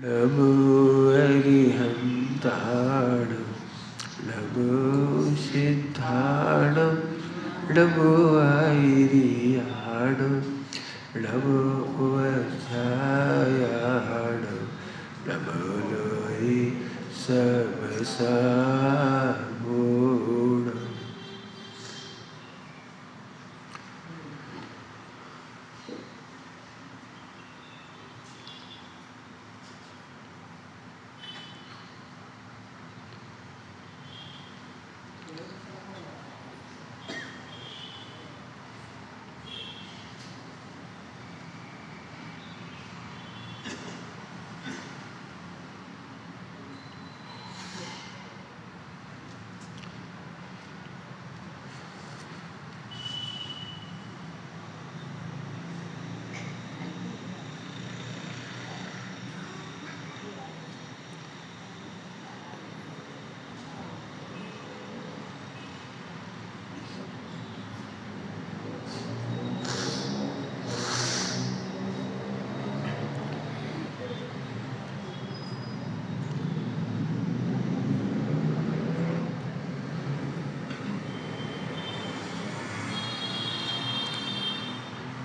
नमो अरिहन्ताण नमो सिद्धाणं नमो आयर्याण नमो वज्रायाण नमो लोये सर्वसामूढ।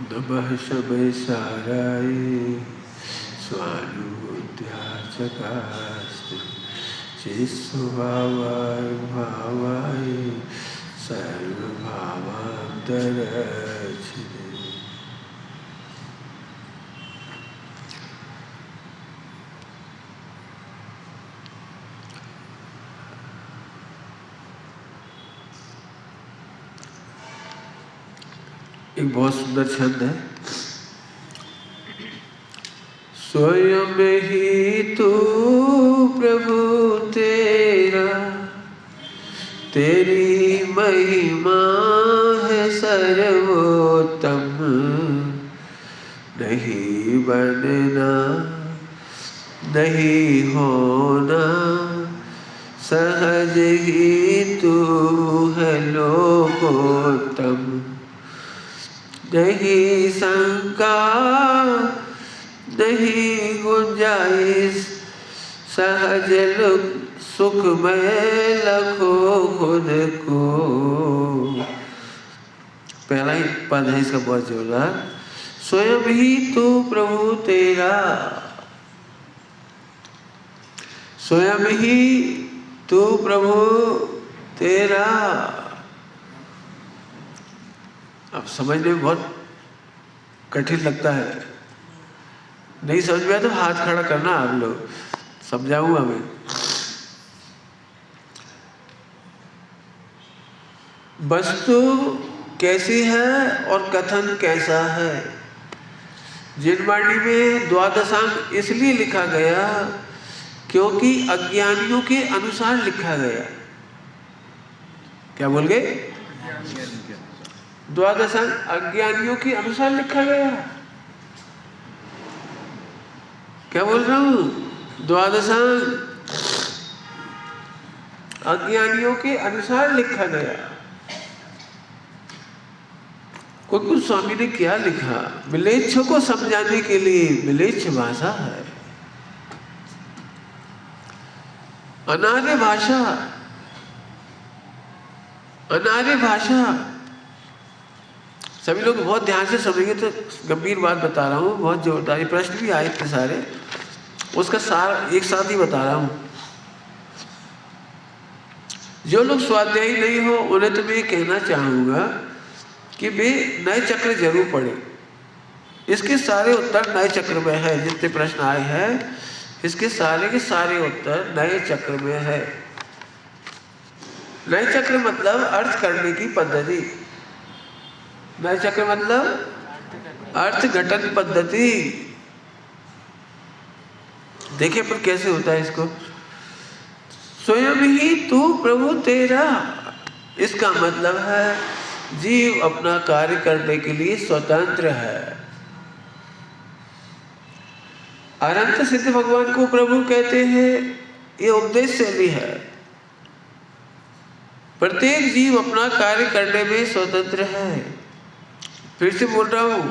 नमः शमैसाराय स्वानुद्याचकास्ते चिस्वभावाय भावाय सर्वभावान्तरचिते। एक बहुत सुंदर छंद है। स्वयं ही तू प्रभु तेरा, तेरी महिमा है सर्वोत्तम। नहीं बनना नहीं होना, सहज ही तू है लोकोत्तम। नहीं शंका नहीं गुंजाइश, सहज सुख में लखो खुद को। पहला ही पद है इसका बहुत जोरदार। स्वयं ही तू प्रभु तेरा, स्वयं ही तू प्रभु तेरा। अब समझने में बहुत कठिन लगता है, नहीं समझ में आया तो हाथ खड़ा करना, आप लोग समझाऊंगा मैं। वस्तु कैसी है और कथन कैसा है। जिनवाणी में द्वादशांग इसलिए लिखा गया क्योंकि अज्ञानियों के अनुसार लिखा गया। क्या बोल गए? द्वादशांग अज्ञानियों के अनुसार लिखा गया। क्या बोल रहा हूं? द्वादशांग अज्ञानियों के अनुसार लिखा गया। कुछ स्वामी ने क्या लिखा? मिलेच्छ को समझाने के लिए मिलेच्छ भाषा है, अनार्य भाषा, अनार्य भाषा। सभी लोग बहुत ध्यान से समझेंगे तो गंभीर बात बता रहा हूँ, बहुत जोरदार। प्रश्न भी आए थे सारे, उसका सार एक साथ ही बता रहा हूँ। जो लोग स्वाध्यायी नहीं हो उन्हें तो मैं ये कहना चाहूँगा कि वे नए चक्र जरूर पढ़े। इसके सारे उत्तर नए चक्र में है। जितने प्रश्न आए हैं इसके सारे के सारे उत्तर नए चक्र में है। नए चक्र मतलब अर्थ करने की पद्धति। नए चक्र मतलब अर्थ घटन पद्धति। देखिए पर कैसे होता है इसको। स्वयं ही तू प्रभु तेरा, इसका मतलब है जीव अपना कार्य करने के लिए स्वतंत्र है। अनंत सिद्ध भगवान को प्रभु कहते हैं, ये उपदेश शैली है। प्रत्येक जीव अपना कार्य करने में स्वतंत्र है। फिर से बोल रहा हूं,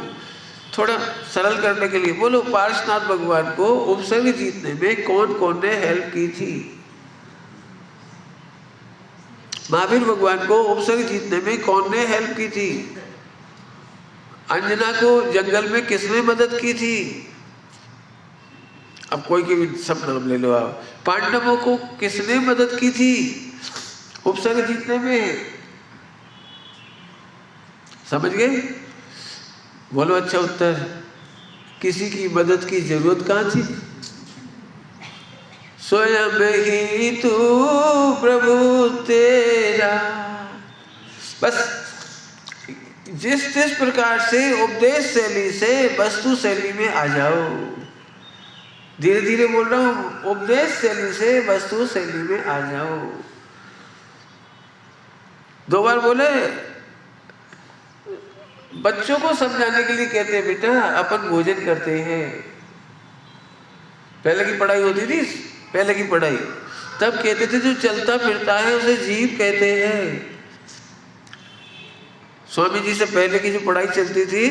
थोड़ा सरल करने के लिए बोलो, पार्श्वनाथ भगवान को उपसर्ग जीतने में कौन कौन ने हेल्प की थी? महावीर भगवान को उपसर्ग जीतने में कौन ने हेल्प की थी? अंजना को जंगल में किसने मदद की थी? अब कोई के भी सब नाम ले लो आप। पांडवों को किसने मदद की थी उपसर्ग जीतने में? समझ गए? बोलो अच्छा उत्तर। किसी की मदद की जरूरत कहाँ थी? स्वयं ही तू प्रभु तेरा। बस जिस प्रकार से उपदेश शैली से वस्तु शैली में आ जाओ। धीरे धीरे बोल रहा हूं, उपदेश शैली से वस्तु शैली में आ जाओ। 2 बार बोले। बच्चों को समझाने के लिए कहते हैं बेटा अपन भोजन करते हैं। पहले की पढ़ाई होती थी, पहले की पढ़ाई, तब कहते थे जो चलता फिरता है उसे जीव कहते हैं। स्वामी जी से पहले की जो पढ़ाई चलती थी,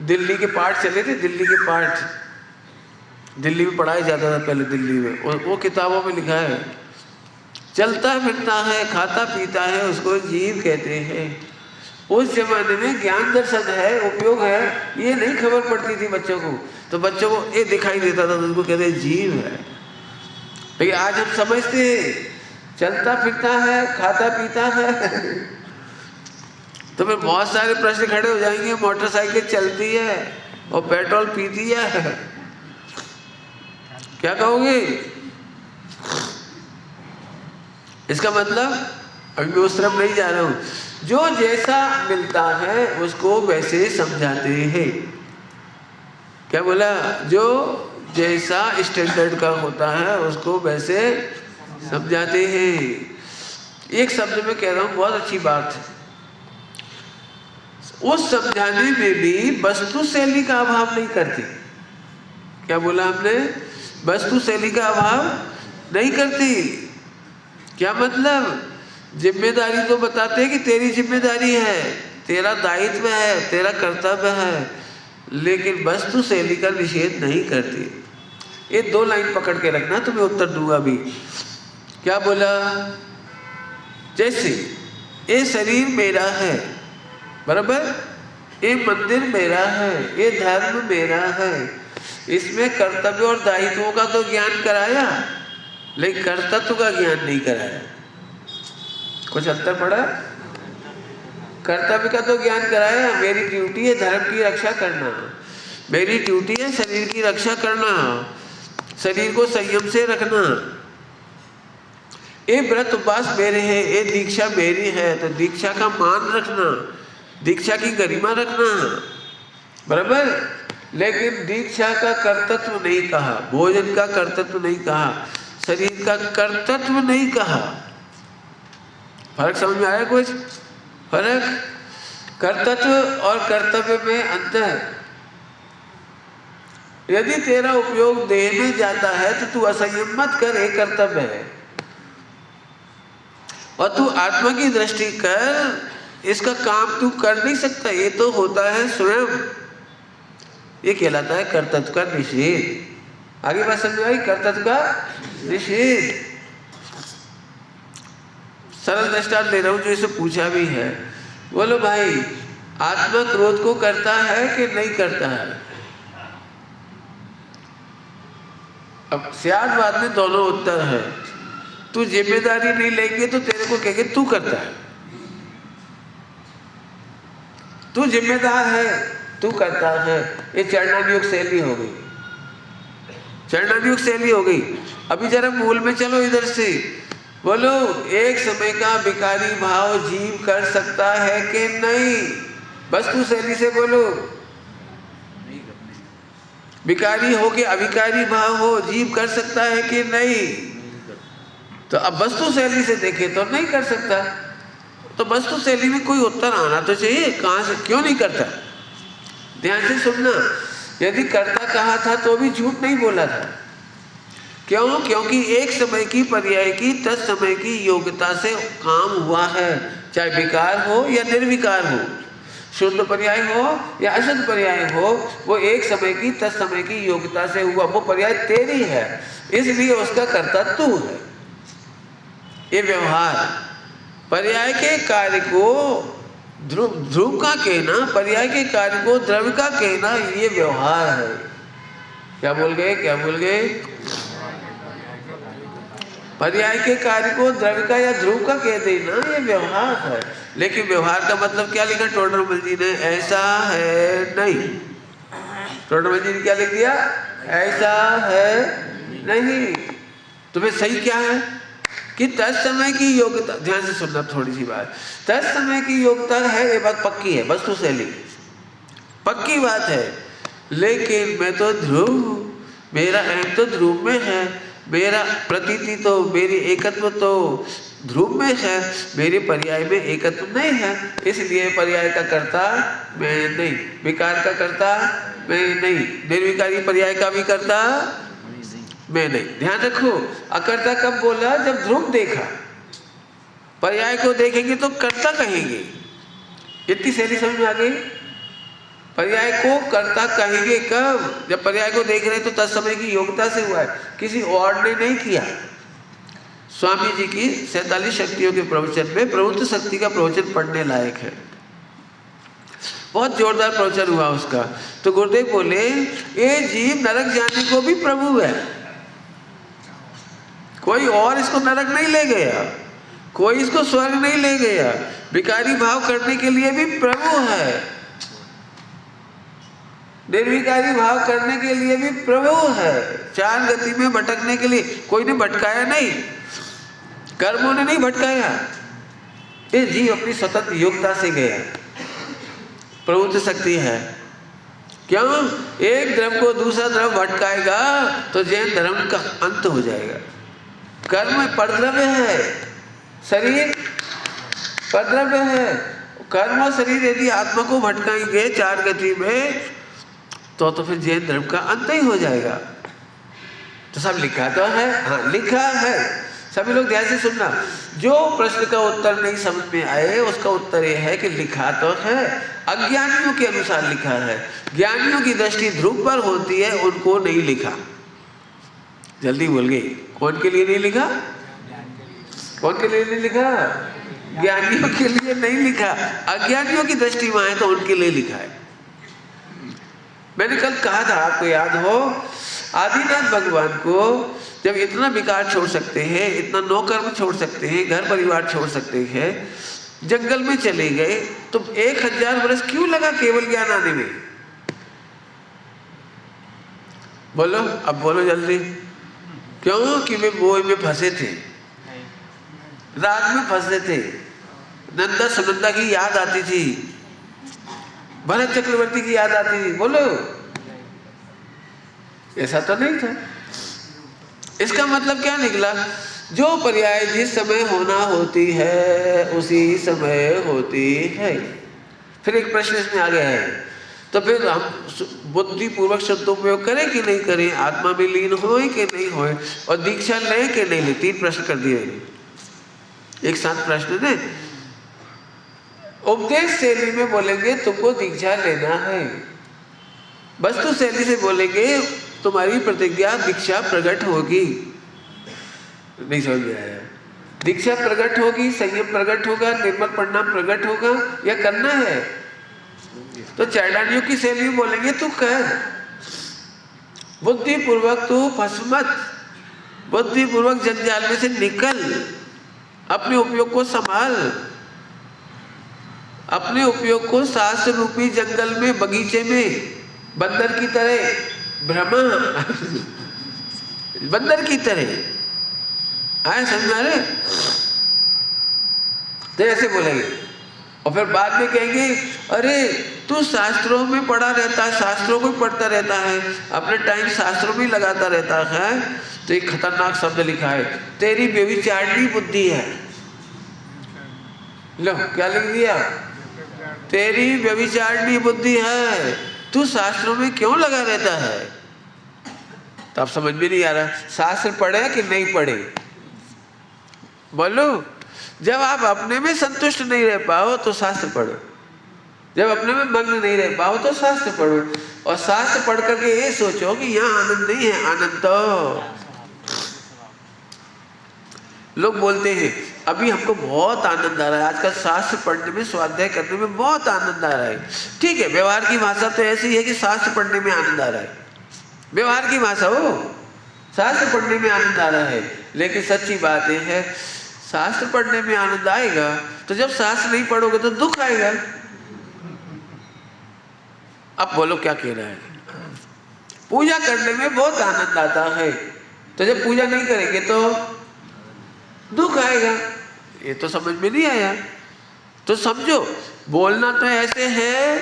दिल्ली के पाठ चले थे, दिल्ली के पाठ दिल्ली में पढ़ाया जाता था पहले दिल्ली में, और वो किताबों में लिखा है चलता फिरता है खाता पीता है उसको जीव कहते हैं। उस जमाने में ज्ञान दर्शन है, उपयोग है, ये नहीं खबर पड़ती थी बच्चों को, तो बच्चों को ये दिखाई देता था तो उसको कहते हैं जीव है। लेकिन आज हम समझते हैं चलता फिरता है खाता पीता है तो फिर बहुत सारे प्रश्न खड़े हो जाएंगे। मोटरसाइकिल चलती है और पेट्रोल पीती है, क्या कहोगे? इसका मतलब अभी मैं उस तरफ नहीं जा रहा हूं। जो जैसा मिलता है उसको वैसे समझाते हैं। क्या बोला? जो जैसा स्टैंडर्ड का होता है उसको वैसे समझाते हैं। एक शब्द में कह रहा हूं, बहुत अच्छी बात है। उस समझाने में भी वस्तु शैली का अभाव नहीं करते। क्या बोला हमने? वस्तु शैली का अभाव नहीं करती। क्या मतलब? जिम्मेदारी तो बताते हैं कि तेरी जिम्मेदारी है, तेरा दायित्व है, तेरा कर्तव्य है, लेकिन वस्तु शैली का निषेध नहीं करती। ये 2 लाइन पकड़ के रखना, तो मैं उत्तर दूंगा अभी। क्या बोला? जैसे ये शरीर मेरा है, बराबर, ये मंदिर मेरा है, ये धर्म मेरा है, इसमें कर्तव्य और दायित्वों का तो ज्ञान कराया, लेकिन कर्तव्य का ज्ञान नहीं कराया। कुछ अंतर पड़ा? कर्तव्य का तो ज्ञान कराया, मेरी ड्यूटी है धर्म की रक्षा करना, मेरी ड्यूटी है शरीर की रक्षा करना, शरीर को संयम से रखना। ये व्रत उपवास मेरे हैं, ये दीक्षा मेरी है, तो दीक्षा का मान रखना, दीक्षा की गरिमा रखना, बराबर। लेकिन दीक्षा का कर्तव्य नहीं कहा, भोजन का कर्तव्य नहीं कहा, शरीर का कर्तव्य नहीं कहा। फर्क समझ में आया? कुछ फर्क? कर्तव्य और कर्तव्य में अंतर। यदि तेरा उपयोग देह में जाता है तो तू असंयम मत कर, एक कर्तव्य है, और तू आत्मा की दृष्टि कर, इसका काम तू कर नहीं सकता, ये तो होता है स्वयं। ये कहलाता है कर्तव्य का निषेध। आगे बात समझ आई? कर्तव्य का निषेध। सरल दृष्टांत ले रहा हूं जो इसे पूछा भी है। बोलो भाई, आत्मा क्रोध को करता है कि नहीं करता है? अब सियादवाद में दोनों उत्तर है। तू जिम्मेदारी नहीं लेंगे तो तेरे को कहेंगे तू करता है, तू जिम्मेदार है, तू करता है। ये चरणानुयोग शैली हो गई, चरणानुयोग शैली हो गई। अभी जरा मूल में चलो इधर से। बोलो, एक समय का विकारी भाव जीव कर सकता है कि नहीं? वस्तु शैली से बोलो। विकारी हो के अविकारी भाव हो, जीव कर सकता है कि नहीं? तो अब वस्तु शैली से देखे तो नहीं कर सकता। तो वस्तु शैली में कोई उत्तर आना तो चाहिए, कहां से, क्यों नहीं करता? ध्यान से सुनना। यदि करता कहा था तो भी झूठ नहीं बोला था। क्यों? क्योंकि एक समय की पर्याय की तत्समय की योग्यता से काम हुआ है, चाहे विकार हो या निर्विकार हो। शुद्ध पर्याय हो या अशुद्ध पर्याय हो, वो एक समय की तत्समय की योग्यता से हुआ, वो पर्याय तेरी है, इसलिए उसका कर्ता तू है। ये व्यवहार पर्याय के कार्य को ध्रुव का कहना, पर्याय के कार्य को द्रव्य का कहना, ये व्यवहार है। क्या बोल गए, क्या बोल गए? पर्याय के कार्य को द्रव्य का या ध्रुव का कह देना, ये व्यवहार है। लेकिन व्यवहार का मतलब क्या लिखा टोडरमल जी ने? ऐसा है नहीं। टोडरमल जी ने क्या लिख दिया? ऐसा है नहीं। तो फिर सही क्या है कि तत्समय की योग्यता, ध्यान से सुनना थोड़ी सी बात, तत्समय की योग्यता है, ये बात पक्की है, वस्तु शैली पक्की बात है। लेकिन मैं तो ध्रुव हूँ, मेरा अहम तो ध्रुव में है, मेरा प्रतीति तो, मेरी एकत्व तो ध्रुव में है, मेरे पर्याय में एकत्व नहीं है, इसलिए पर्याय का कर्ता मैं नहीं, विकार का कर्ता मैं नहीं, निर्विकारी पर्याय का भी कर्ता मैं नहीं। ध्यान रखो, अकर्ता कब बोला? जब ध्रुव देखा। पर्याय को देखेंगे तो कर्ता कहेंगे। इतनी शैली समझ में आ गई? पर्याय को कर्ता कहेंगे कब? जब पर्याय को देख रहे हैं तो तत्समय की योग्यता से हुआ है, किसी और ने नहीं किया। स्वामी जी की 47 शक्तियों के प्रवचन में प्रवृत्त शक्ति का प्रवचन पढ़ने लायक है, बहुत जोरदार प्रवचन हुआ उसका। तो गुरुदेव बोले ये जीव नरक जाने को भी प्रभु है, कोई और इसको नरक नहीं ले गया, कोई इसको स्वर्ग नहीं ले गया, विकारी भाव करने के लिए भी प्रभु है, निर्विकारी भाव करने के लिए भी प्रभु है, चार गति में भटकने के लिए कोई ने भटकाया नहीं, कर्मों ने नहीं भटकाया, ये जीव अपनी स्वतंत्र योग्यता से गया। प्रवृत्त शक्ति है। क्यों? एक द्रव्य को दूसरा द्रव्य भटकाएगा तो जैन धर्म का अंत हो जाएगा। कर्म परद्रव्य है, शरीर परद्रव्य है। कर्म और शरीर यदि आत्मा को भटकाएंगे चार गति में तो फिर जैन धर्म का अंत ही हो जाएगा। तो सब लिखा तो है, हाँ लिखा है। सभी लोग ध्यान से सुनना, जो प्रश्न का उत्तर नहीं समझ में आए उसका उत्तर यह है कि लिखा तो है, अज्ञानियों के अनुसार लिखा है। ज्ञानियों की दृष्टि ध्रुव पर होती है, उनको नहीं लिखा। जल्दी बोल गई, कौन के लिए नहीं लिखा? कौन के लिए नहीं लिखा? ज्ञानियों के लिए नहीं लिखा, अज्ञानियों की दृष्टि में है तो उनके लिए लिखा है। मैंने कल कहा था, आपको याद हो, आदिनाथ भगवान को जब इतना विकार छोड़ सकते हैं, इतना नौकर्म छोड़ सकते हैं, घर परिवार छोड़ सकते हैं, जंगल में चले गए तो 1000 वर्ष क्यों लगा केवल ज्ञान आने में? बोलो, अब बोलो जल्दी। क्यों? कि वे मोह में फंसे थे, राग में फंसे थे, नंदा सुनंदा की याद आती थी, भरत चक्रवर्ती की याद आती थी। बोलो, ऐसा तो नहीं था। इसका मतलब क्या निकला? जो पर्याय जिस समय होना होती है उसी समय होती है। फिर एक प्रश्न इसमें आ गया है, तो फिर हम बुद्धिपूर्वक शब्दोपयोग करें कि नहीं करें, आत्मा में लीन होए कि नहीं होए, और दीक्षा लें कि नहीं लें। 3 प्रश्न कर दिए एक साथ प्रश्न ने। उपदेश शैली में बोलेंगे तुमको दीक्षा लेना है, वस्तु शैली से बोलेंगे तुम्हारी प्रतिज्ञा दीक्षा प्रकट होगी। नहीं समझ में आया? दीक्षा प्रकट होगी, संयम प्रकट होगा, निर्मल परिणाम प्रकट होगा, या करना है? तो चैडानियों की शैली में बोलेंगे तू कर, बुद्धिपूर्वक तू फंस मत, बुद्धिपूर्वक जंजाल में से निकल, अपने उपयोग को संभाल, अपने उपयोग को शास्त्र रूपी जंगल में, बगीचे में बंदर की तरह भ्रमा, बंदर की तरह आए, समझ में आ रहे? तो ऐसे बोलेंगे। और फिर बाद में कहेंगे अरे तू शास्त्रों में पढ़ा रहता है, शास्त्रों को पढ़ता रहता है, अपने टाइम शास्त्रों में लगाता रहता है, तो एक खतरनाक शब्द लिखा है, तेरी व्यभिचारिणी बुद्धि है। लो क्या लिख दिया? तेरी व्यभिचारिणी बुद्धि है, तू शास्त्रों में क्यों लगा रहता है? तो आप समझ में नहीं आ रहा, शास्त्र पढ़े कि नहीं पढ़े? बोलो, जब आप अपने में संतुष्ट नहीं रह पाओ तो शास्त्र पढ़ो। जब अपने में मग्न नहीं रह पाओ तो शास्त्र पढ़ो, और शास्त्र पढ़ करके ये सोचो कि यहाँ आनंद नहीं है, आनंद तो लोग बोलते हैं अभी हमको बहुत आनंद आ रहा है, आजकल शास्त्र पढ़ने में, स्वाध्याय करने में बहुत आनंद आ रहा है। ठीक है, व्यवहार की भाषा तो ऐसी है कि शास्त्र पढ़ने में आनंद आ रहा है, व्यवहार की भाषा हो, शास्त्र पढ़ने में आनंद आ रहा है। लेकिन सच्ची बात यह है, शास्त्र पढ़ने में आनंद आएगा तो जब शास्त्र नहीं पढ़ोगे तो दुख आएगा। अब बोलो क्या कह रहा है? पूजा करने में बहुत आनंद आता है, तो जब पूजा नहीं करेंगे तो दुख आएगा। ये तो समझ में नहीं आया। तो समझो, बोलना तो ऐसे है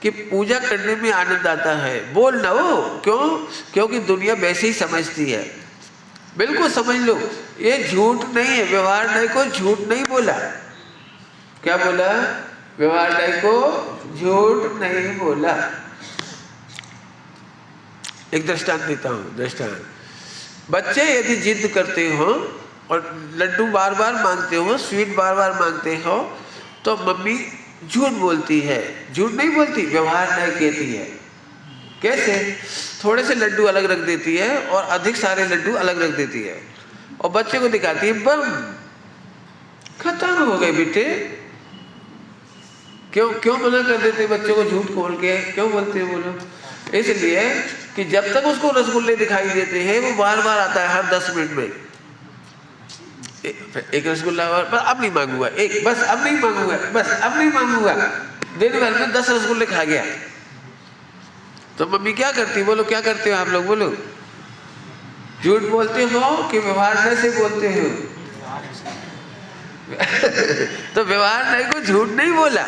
कि पूजा करने में आनंद आता है, बोलना हो क्यों? क्योंकि दुनिया वैसे ही समझती है। बिल्कुल समझ लो, ये झूठ नहीं है, व्यवहार ढाई को झूठ नहीं बोला। क्या बोला? व्यवहार ढाई को झूठ नहीं बोला। एक दृष्टांत देता हूं, दृष्टांत। बच्चे यदि जिद करते हो और लड्डू बार बार मांगते हो, स्वीट बार बार मांगते हो, तो मम्मी झूठ बोलती है। झूठ नहीं बोलती, व्यवहार नहीं कहती है। कैसे? थोड़े से लड्डू अलग रख देती है और अधिक सारे लड्डू अलग रख देती है, और बच्चे को दिखाती है, बम खत्म हो गए बेटे। क्यों क्यों मना कर देते बच्चों को झूठ खोल के? क्यों बोलते हैं बोलो? इसलिए कि जब तक उसको रसगुल्ले दिखाई देते हैं वो बार बार आता है, हर 10 मिनट में एक रसगुल्ला, और बस अब नहीं मांगूंगा, एक बस अब नहीं मांगूंगा, बस अब नहीं मांगूंगा। दिन भर में 10 रसगुल्ले खा गया। तो मम्मी क्या करती? बोलो क्या करते हो आप लोग? बोलो, झूठ बोलते हो कि व्यवहार से बोलते हो? तो व्यवहार नहीं को झूठ नहीं बोला,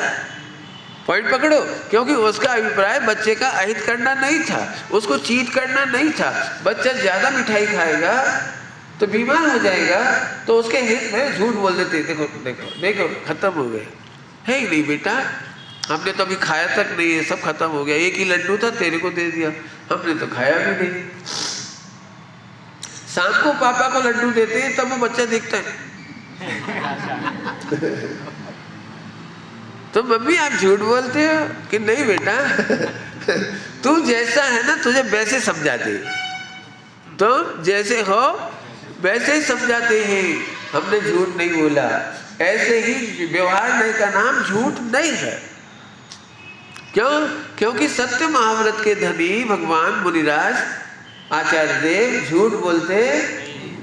पॉइंट पकड़ो। क्योंकि उसका अभिप्राय बच्चे का अहित करना नहीं था, उसको चीट करना नहीं था। बच्चा ज्यादा मिठाई खाएगा तो बीमार हो जाएगा, तो उसके हित में झूठ बोल देते। देखो देखो देखो, खत्म हो गए। है ही नहीं बेटा, हमने तो अभी खाया तक नहीं है, सब खत्म हो गया। एक ही लड्डू था, तेरे को दे दिया, हमने तो खाया भी नहीं। शाम को पापा को लड्डू देते हैं तब वो बच्चा दिखता है। तो मम्मी आप झूठ बोलते हो कि नहीं बेटा? तू जैसा है ना, तुझे वैसे समझाते, तो जैसे हो वैसे ही समझाते हैं। हमने झूठ नहीं बोला। ऐसे ही व्यवहार नहीं का नाम झूठ नहीं है। क्यों? क्योंकि सत्य महाव्रत के धनी भगवान मुनिराज आचार्य देव झूठ बोलते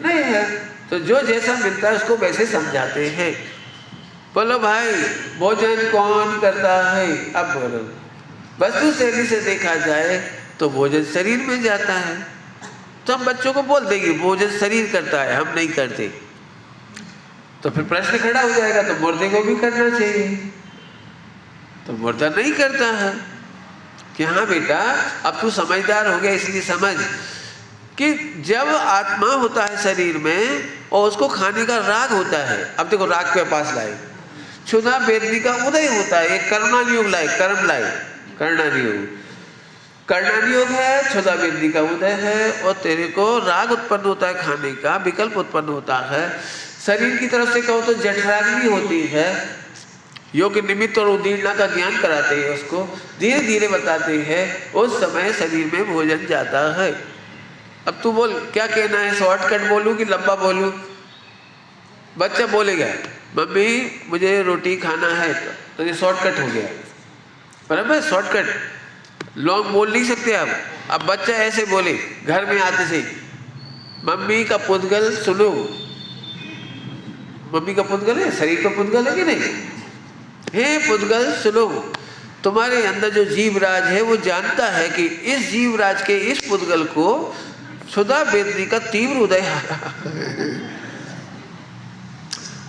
नहीं है। तो जो जैसा मिलता है उसको वैसे समझाते हैं। बोलो भाई, भोजन कौन करता है? अब बोलो, वस्तु शैली से देखा जाए तो भोजन शरीर में जाता है, तो हम बच्चों को बोल देंगे भोजन शरीर करता है, हम नहीं करते। तो फिर प्रश्न खड़ा हो जाएगा, तो मुर्दे को भी करना चाहिए। तो मुर्दा नहीं करता है कि हाँ बेटा अब तू समझदार हो गया, इसलिए समझ कि जब आत्मा होता है शरीर में और उसको खाने का राग होता है। अब देखो, राग के पास लाए, क्षुधा वेदनी का उदय होता है, एक कर्मानियोग लाए, कर्म लाए, कर्णानियोग, कर्णानियोग है, क्षुधा वेदनी का उदय है, और तेरे को राग उत्पन्न होता है, खाने का विकल्प उत्पन्न होता है। शरीर की तरफ से कहो तो जठराग्नि होती है, योग निमित्त और उदीर्णा का ज्ञान कराते हैं, उसको धीरे धीरे बताते हैं। उस समय शरीर में भोजन जाता है। अब तू बोल क्या कहना है, शॉर्टकट बोलूं कि लंबा बोलूं? बच्चा बोलेगा मम्मी मुझे रोटी खाना है, तो ये शॉर्टकट हो गया, बराबर? शॉर्टकट लॉन्ग बोल नहीं सकते आप। अब बच्चा ऐसे बोले घर में आते से, मम्मी का पुद्गल सुनो। मम्मी का पुद्गल है, शरीर का पुद्गल है कि नहीं? हे पुद्गल सुनो, तुम्हारे अंदर जो जीवराज है वो जानता है कि इस जीवराज के इस पुद्गल को क्षुधा वेदनी का तीव्र उदय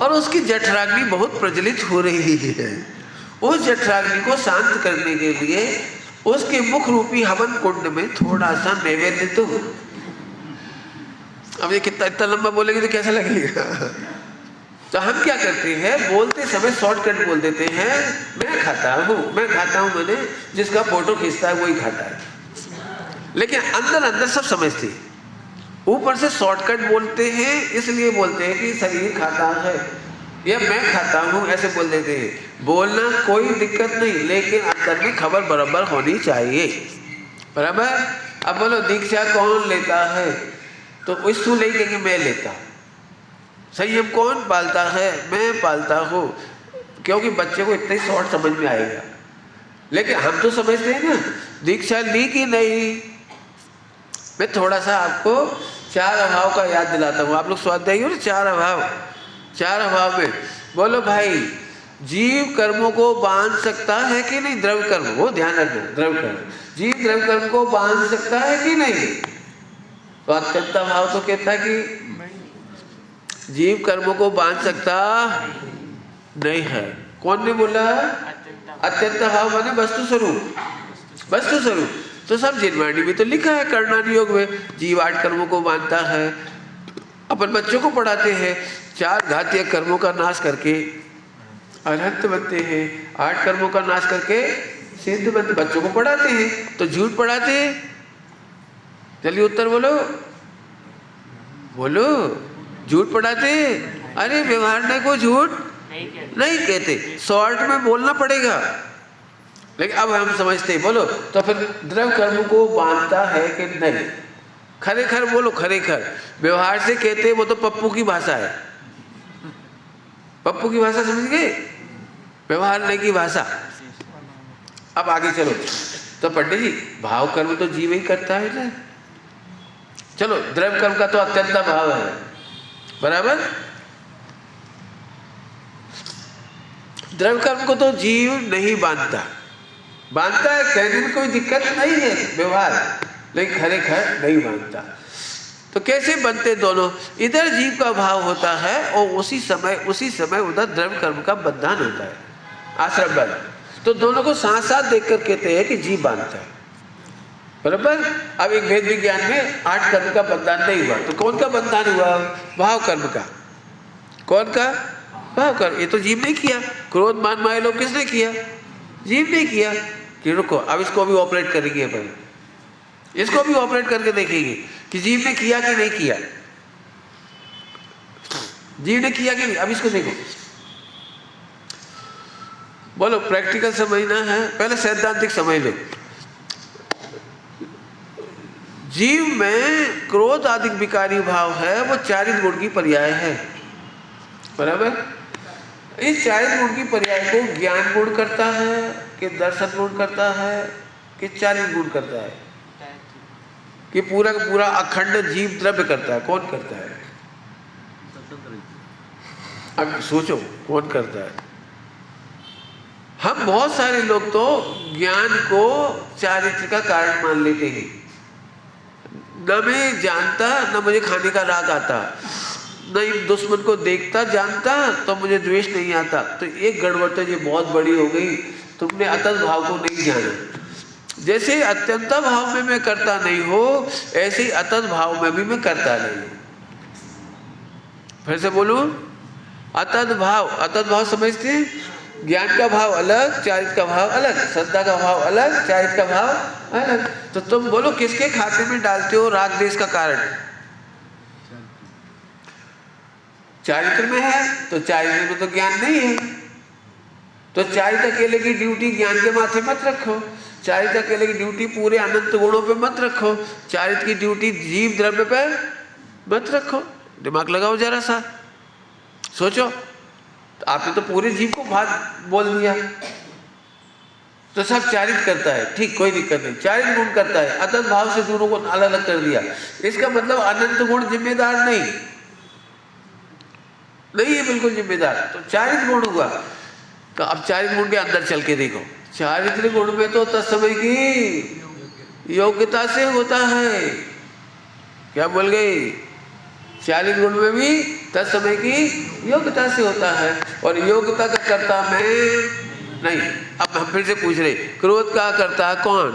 और उसकी जठराग्नि बहुत प्रज्वलित हो रही है। उस जठराग्नि को शांत करने के लिए उसके मुख रूपी हवन कुंड में थोड़ा सा नैवेद्य दो। अब ये कितना इतना लंबा बोलेंगे तो कैसा लगेगा? तो हम क्या करते हैं, बोलते समय शॉर्टकट बोल देते हैं, मैं खाता हूँ मैंने जिसका फोटो खींचता है वही खाता है। लेकिन अंदर अंदर सब समझते हैं, ऊपर से शॉर्टकट बोलते हैं, इसलिए बोलते हैं कि शरीर खाता है या मैं खाता हूँ, ऐसे बोल देते हैं। बोलना कोई दिक्कत नहीं, लेकिन अंदर में खबर बराबर होनी चाहिए, बराबर। अब बोलो दीक्षा कौन लेता है, तो इसको लेके कि मैं लेता। संयम कौन पालता है, मैं पालता हूँ, क्योंकि बच्चे को इतना ही शॉर्ट समझ में आएगा। लेकिन हम तो समझते हैं ना दीक्षा ली कि नहीं। मैं थोड़ा सा आपको 4 अभाव का याद दिलाता हूँ। आप लोग स्वाध्यायी हो ना, 4 अभाव। 4 अभाव में बोलो भाई, जीव कर्मों को बांध सकता है कि नहीं? द्रव्य कर्म, वो ध्यान रखना, द्रव्य कर्म। जीव द्रव्य कर्म को बांध सकता है कि नहीं? तो अत्यंत भाव तो कहता है कि जीव कर्मों को बांध सकता नहीं है। कौन ने बोला? अत्यंत भाव माने वस्तु स्वरूप, वस्तु स्वरूप। तो सब जिनवाणी में तो लिखा है कर्णानि योग में, जीव 8 कर्मों को बांधता है। अपन बच्चों को पढ़ाते हैं 4 घातीय कर्मों का नाश करके अरहंत बनते हैं, 8 कर्मों का नाश करके सिद्ध बनते। बच्चों को पढ़ाते हैं तो झूठ पढ़ाते हैं। चलिए उत्तर बोलो, बोलो, झूठ पढ़ाते? अरे व्यवहार को झूठ नहीं कहते, शॉर्ट में बोलना पड़ेगा। लेकिन अब हम समझते हैं, बोलो तो फिर द्रव्य कर्म को बांधता है कि नहीं? खरेखर बोलो, खरेखर। व्यवहार से कहते वो तो पप्पू की भाषा है, पप्पू की भाषा समझ गए, व्यवहार नहीं की भाषा। अब आगे चलो, तो पंडित जी भाव कर्म तो जीव ही करता है ना। चलो द्रव्य कर्म का तो अत्यंत भाव है, बराबर। द्रव्य कर्म को तो जीव नहीं बांधता, बांधता है कहने में कोई दिक्कत नहीं है व्यवहार, लेकिन खरेखर नहीं बांधता। तो कैसे बनते दोनों? इधर जीव का भाव होता है और उसी समय उधर द्रव्य कर्म का बंधन होता है, आश्रम बंध। तो दोनों को साथ साथ देखकर कहते हैं कि जीव बांधता है, बराबर। अब एक भेद विज्ञान में 8 कर्म का बंधन नहीं हुआ, तो कौन का बंधन हुआ? भाव कर्म का। कौन का? भाव कर्म। ये तो जीव ने किया। क्रोध मान माया लोभ किसने किया? जीव ने किया। कि रुको, अब इसको भी ऑपरेट करेंगे अपन, इसको भी ऑपरेट करके देखेंगे कि जीव ने किया कि नहीं किया। जीव ने किया कि नहीं, अब इसको देखो। बोलो प्रैक्टिकल समझना है, पहले सैद्धांतिक समझ लो। जीव में क्रोध आदि विकारी भाव है, वो 4 गुण की पर्याय है, बराबर। इस 4 गुण की पर्याय को ज्ञान गुण करता है कि दर्शन गुण करता है कि 4 गुण करता है कि पूरा का पूरा अखंड जीव द्रव्य करता है? कौन करता है? अब सोचो कौन करता है। हम बहुत सारे लोग तो ज्ञान को चारित्र का कारण मान लेते हैं। न मैं जानता, न मुझे खाने का राग आता, न दुश्मन को देखता जानता तो मुझे द्वेष नहीं आता। तो एक गड़बड़ तो ये बहुत बड़ी हो गई, तुमने अतत भाव को नहीं जाना। जैसे अत्यंत भाव में मैं करता नहीं हो, ऐसे ही अतत भाव में भी मैं करता नहीं हूं। फिर से बोलूं, अतत भाव समझते हैं? ज्ञान का भाव अलग, चारित्र का भाव अलग, श्रद्धा का भाव अलग, चारित्र का भाव अलग। तो तुम बोलो किसके खाते में डालते हो राग द्वेष का कारण? चारित्र में है, तो चारित्र में तो ज्ञान नहीं है। तो चारित्र अकेले की ड्यूटी ज्ञान के माथे मत रखो, चारित्र अकेले की ड्यूटी पूरे अनंत गुणों पे मत रखो, चारित्र की ड्यूटी जीव द्रव्य पे मत रखो। दिमाग लगाओ जरा सा, सोचो। तो आपने तो पूरे जीव को भाग बोल दिया, तो सब चारित्र करता है, ठीक, कोई दिक्कत नहीं, चारित्र गुण करता है। अतत भाव से दोनों को अलग अलग कर दिया। इसका मतलब अनंत गुण जिम्मेदार नहीं है, बिल्कुल जिम्मेदार। तो चारित्र गुण हुआ। तो अब चारित्र गुण के अंदर चल के देखो, चारित्र गुण में तो तत्समय की योग्यता से होता है। क्या बोल गई? चारित्र गुण में भी तत्समय की योग्यता से होता है, और योग्यता का कर्ता मैं नहीं। अब हम फिर से पूछ रहे, क्रोध का कर्ता कौन?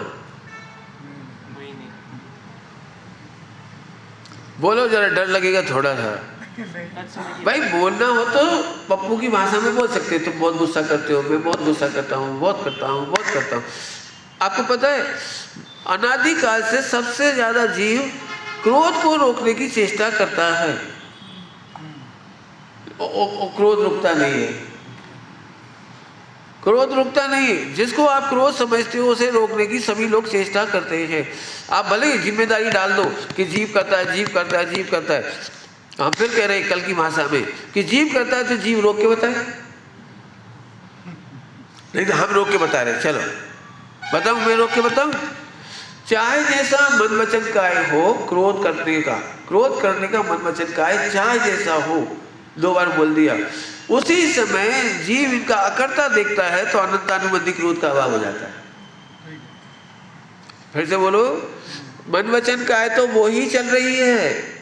बोलो जरा, डर लगेगा थोड़ा सा। भाई बोलना हो तो पप्पू की भाषा में बोल सकते हो। तुम बहुत गुस्सा करते हो, मैं बहुत गुस्सा करता हूँ, बहुत करता हूँ। आपको पता है अनादिकाल से सबसे ज्यादा जीव क्रोध को रोकने की चेष्टा करता है, क्रोध रुकता नहीं है। क्रोध रुकता नहीं। जिसको आप क्रोध समझते हो उसे रोकने की सभी लोग चेष्टा करते हैं। आप भले जिम्मेदारी डाल दो कि जीव करता है, जीव करता है, जीव करता है। हम फिर कह रहे हैं कल की भाषा में कि जीव करता है तो जीव रोक के बताए, नहीं तो हम रोक के बता रहे। चलो बताऊं, मैं रोक के बताऊं। चाहे जैसा मन वचन काय हो, क्रोध करने का मन वचन काय चाहे जैसा हो, 2 बार बोल दिया। उसी समय जीव इनका अकर्ता देखता है तो अनंतानुबंधी क्रोध का अभाव हो जाता है। फिर से बोलो, मन वचन काय तो वो ही चल रही है।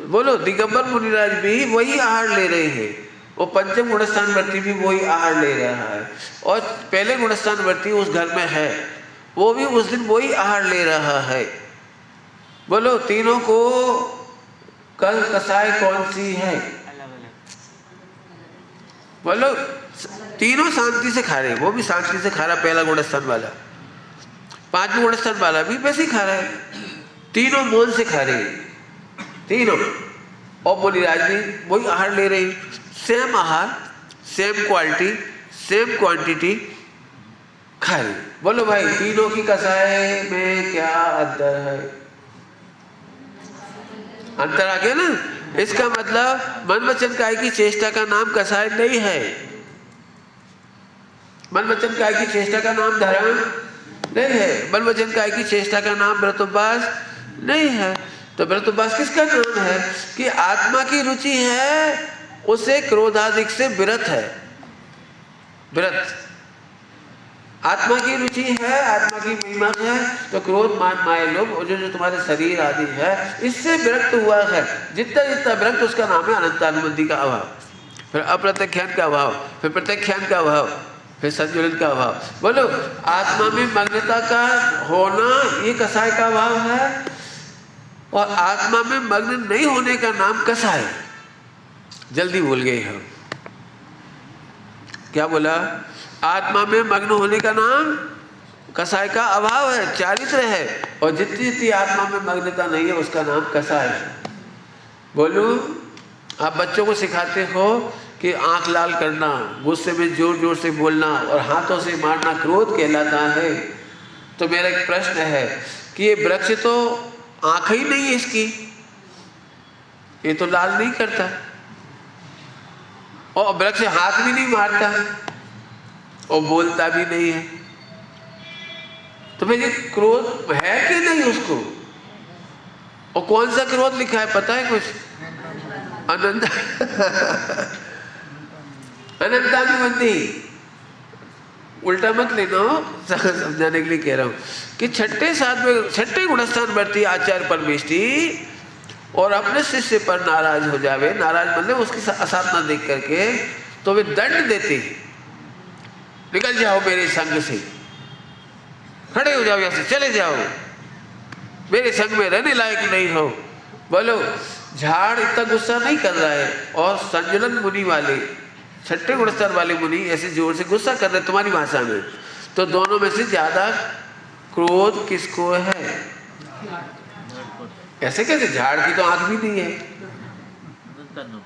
बोलो, दिगंबर मुनिराज भी वही आहार ले रहे हैं, और पंचम गुणस्थान वर्ती भी वही आहार ले रहा है, और पहले गुणस्थान वर्ती उस घर में है, वो भी उस दिन वही आहार ले रहा है। बोलो, तीनों को कल कसाय कौन सी है? बोलो, तीनों शांति से खा रहे हैं। वो भी शांति से खा रहा पहला गुणस्थान वाला, 5वें गुणस्थान वाला भी वैसे ही खा रहा है। तीनों मौन से खा रहे हैं तीनों, और मुनिराज भी वही आहार ले रहे हैं। सेम आहार, सेम क्वालिटी, सेम क्वांटिटी खा रहे। बोलो भाई, तीनों की कसाय में क्या अंतर है? अंतर आ गया ना। इसका मतलब मन वचन काय की चेष्टा का नाम कसाय नहीं है। मन वचन काय की चेष्टा का नाम धर्म नहीं है। मन वचन काय की चेष्टा का नाम व्रतोपवास नहीं है। तो व्रतोपवास किसका नाम है? कि आत्मा की रुचि है, उसे क्रोधादिक से विरत है। विरत आत्मा की रुचि है, आत्मा की महिमा है, तो क्रोध मान माया लोभ और जो तुम्हारे शरीर आदि है इससे विरक्त हुआ है। जितना जितना विरक्त उसका नाम है अनंतानुबंधी का अभाव, फिर अप्रत्यक्षान का अभाव, फिर प्रत्यक्षान का अभाव, फिर संजुलन का अभाव। बोलो, आत्मा में मग्नता का होना ये कसाय का अभाव है, और आत्मा में मग्न नहीं होने का नाम कसाय। जल्दी भूल गए हम, क्या बोला? आत्मा में मग्न होने का नाम कसाय का अभाव है, चारित्र है, और जितनी जितनी आत्मा में मग्नता नहीं है उसका नाम कसाय है। बोलू, आप बच्चों को सिखाते हो कि आंख लाल करना, गुस्से में जोर जोर से बोलना और हाथों से मारना क्रोध कहलाता है। तो मेरा एक प्रश्न है कि ये वृक्ष तो आंख ही नहीं है इसकी, ये तो लाल नहीं करता, और वृक्ष हाथ भी नहीं मारता और बोलता भी नहीं है, तो फिर ये क्रोध है कि नहीं उसको? और कौन सा क्रोध लिखा है पता है कुछ? अनंत अनंतानुबंधी। उल्टा मत लेना, समझाने के लिए कह रहा हूं कि 6ठे गुणस्थान वर्ती आचार्य परमेष्टि और अपने शिष्य पर नाराज हो जावे, नाराज मतलब उसकी असाधना देख करके, तो वे दंड देते, निकल जाओ मेरे संग से, खड़े हो जाओ, यहां से चले जाओ, मेरे संग में रहने लायक नहीं हो। बोलो, झाड़ इतना गुस्सा नहीं कर रहा है, और संजुलन मुनि वाले, 6ठे गुणस्थान वाले मुनि ऐसे जोर से गुस्सा कर रहे तुम्हारी भाषा में, तो दोनों में से ज्यादा क्रोध किसको है? ऐसे कैसे? झाड़ की तो आंख भी नहीं है,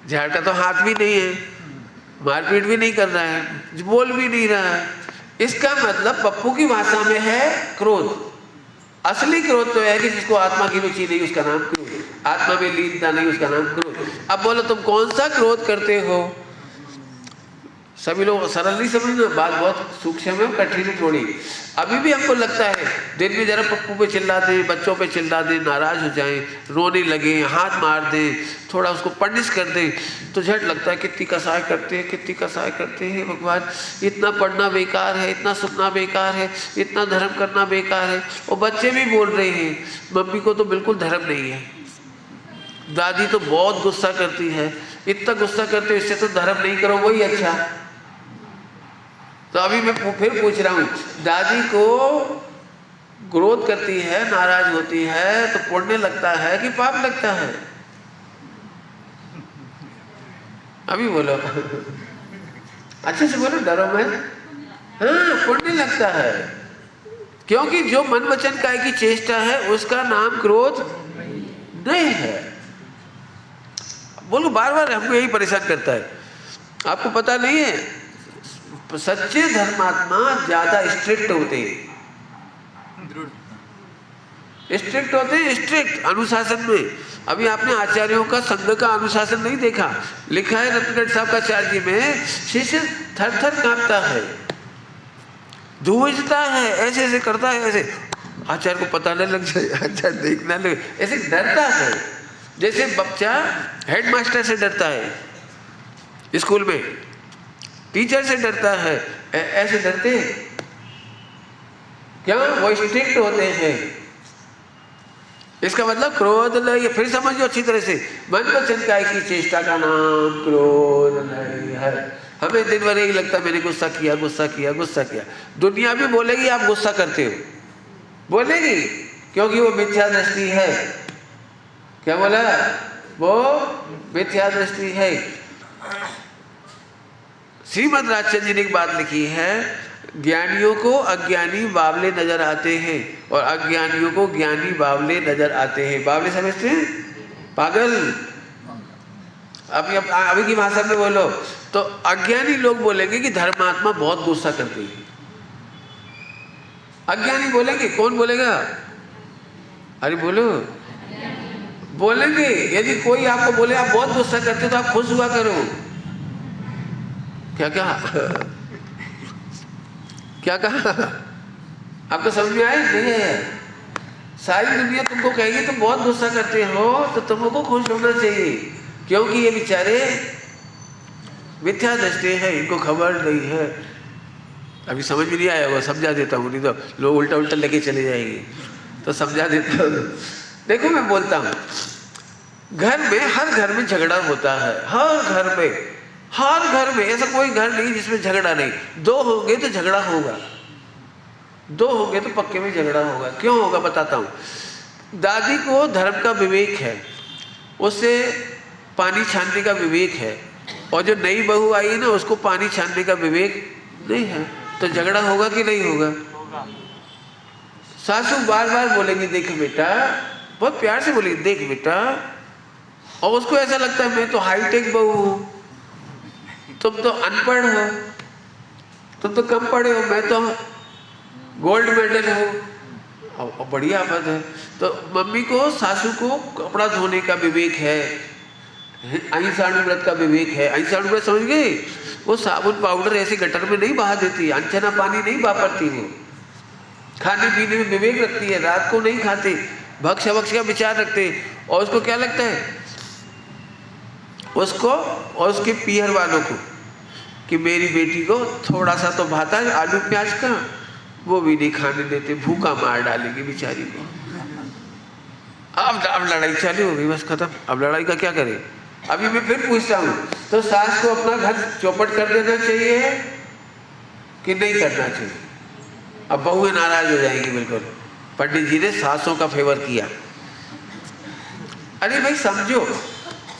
झाड़ का तो हाथ भी नहीं है, मारपीट भी नहीं कर रहा है, बोल भी नहीं रहा है। इसका मतलब पप्पू की भाषा में है क्रोध। असली क्रोध तो है कि जिसको आत्मा की रुचि नहीं उसका नाम क्रोध, आत्मा में लीनता नहीं उसका नाम क्रोध। अब बोलो, तुम कौन सा क्रोध करते हो? सभी लोग सरल नहीं समझना, बात बहुत सूक्ष्म है, कठिन है थोड़ी। अभी भी हमको लगता है दिन में जरा पप्पू पे चिल्ला दें, बच्चों पे चिल्ला दें, नाराज हो जाएं, रोने लगे, हाथ मार दें, थोड़ा उसको पनिश कर दें, तो झट लगता है कितनी कसाय करते हैं, कितनी कसाय करते हैं भगवान, इतना पढ़ना बेकार है, इतना सुनना बेकार है, इतना धर्म करना बेकार है। और बच्चे भी बोल रहे हैं मम्मी को तो बिल्कुल धर्म नहीं है, दादी तो बहुत गुस्सा करती है, इतना गुस्सा करते, इससे तो धर्म नहीं करो वही अच्छा। तो अभी मैं फिर पूछ रहा हूँ, दादी को क्रोध करती है, नाराज होती है, तो पुण्य लगता है कि पाप लगता है? अभी बोलो, अच्छे से बोलो, डरो मत। हाँ, पुण्य लगता है, क्योंकि जो मन वचन काय की चेष्टा है उसका नाम क्रोध नहीं है। बोलो, बार बार हमको यही परेशान करता है, आपको पता नहीं है? सच्चे धर्मात्मा ज्यादा स्ट्रिक्ट होते हैं, स्ट्रिक्ट होते हैं, स्ट्रिक्ट अनुशासन में। अभी आपने आचार्यों का संघ का अनुशासन नहीं देखा, लिखा है रत्नगढ़ साहब का आचार्य में, शिष्य थर थर कांपता है, धूजता है, ऐसे ऐसे करता है, ऐसे आचार्य को पता न लग जाए, आचार्य देखना लगे, ऐसे डरता है जैसे बच्चा हेडमास्टर से डरता है, स्कूल में टीचर से डरता है, ऐसे डरते हैं। क्यों? वो स्ट्रिक्ट होते हैं। इसका मतलब क्रोध लय, फिर समझो अच्छी तरह से, मन वचन काया की चेष्टा का नाम क्रोध लय है। हमें दिन भर यही लगता है मैंने गुस्सा किया, गुस्सा किया, गुस्सा किया। दुनिया भी बोलेगी आप गुस्सा करते हो, बोलेगी, क्योंकि वो मिथ्या दृष्टि है। क्या बोला? वो मिथ्या दृष्टि है। श्रीमद् राजचंद्र जी ने एक बात लिखी है, ज्ञानियों को अज्ञानी बावले नजर आते हैं और अज्ञानियों को ज्ञानी बावले नजर आते हैं। बावले समझते हैं? पागल। अभी की भाषा में बोलो तो अज्ञानी लोग बोलेंगे कि धर्मात्मा बहुत गुस्सा करते हैं। अज्ञानी बोलेंगे, कौन बोलेगा? अरे बोलो, बोलेंगे। यदि कोई आपको बोले आप बहुत गुस्सा करते हो तो आप खुश हुआ करो। क्या कहा? क्या कहा? आपको समझ में आया? नहीं है। सारी दुनिया तुमको कहेगी तुम बहुत गुस्सा करते हो तो तुमको खुश होना चाहिए, क्योंकि ये बेचारे मिथ्या दृष्टि है, इनको खबर नहीं है। अभी समझ में नहीं आया, वो समझा देता हूँ, नहीं तो लोग उल्टा उल्टा लेके चले जाएंगे, तो समझा देता हूँ। देखो मैं बोलता हूँ, घर में, हर घर में झगड़ा होता है, हर घर में, हर घर में। ऐसा कोई घर नहीं जिसमें झगड़ा नहीं। दो होंगे तो झगड़ा होगा, दो होंगे तो पक्के में झगड़ा होगा। क्यों होगा बताता हूँ। दादी को धर्म का विवेक है, उससे पानी छानने का विवेक है, और जो नई बहू आई है ना उसको पानी छानने का विवेक नहीं है, तो झगड़ा होगा कि नहीं होगा? सासू बार बार बोलेंगी देख बेटा, बहुत प्यार से बोलेगी देख बेटा, और उसको ऐसा लगता है मैं तो हाईटेक बहू हूँ, तुम तो अनपढ़ हो, तुम तो कम पढ़े हो, मैं तो गोल्ड मेडल हूँ। और बढ़िया आफत है। तो मम्मी को, सासू को कपड़ा धोने का विवेक है, अहिंसाणुव्रत का विवेक है। अहिंसाणुव्रत समझ गए? वो साबुन पाउडर ऐसे गटर में नहीं बहा देती, अनचना पानी नहीं वापरती, वो खाने पीने में विवेक रखती है, रात को नहीं खाते, भक्ष भक्ष का विचार रखते। और उसको क्या लगता है, उसको और उसके पीहर वालों को, कि मेरी बेटी को थोड़ा सा तो भाता है आलू प्याज का, वो भी नहीं खाने देते, भूखा मार डालेगी बेचारी को। अब लड़ाई चालू हो गई, बस खत्म। अब लड़ाई का क्या करे? अभी मैं फिर पूछता हूँ, तो सास को अपना घर चौपट कर देना चाहिए कि नहीं करना चाहिए? अब बहुएं नाराज हो जाएंगी बिल्कुल, पंडित जी ने सासों का फेवर किया। अरे भाई समझो,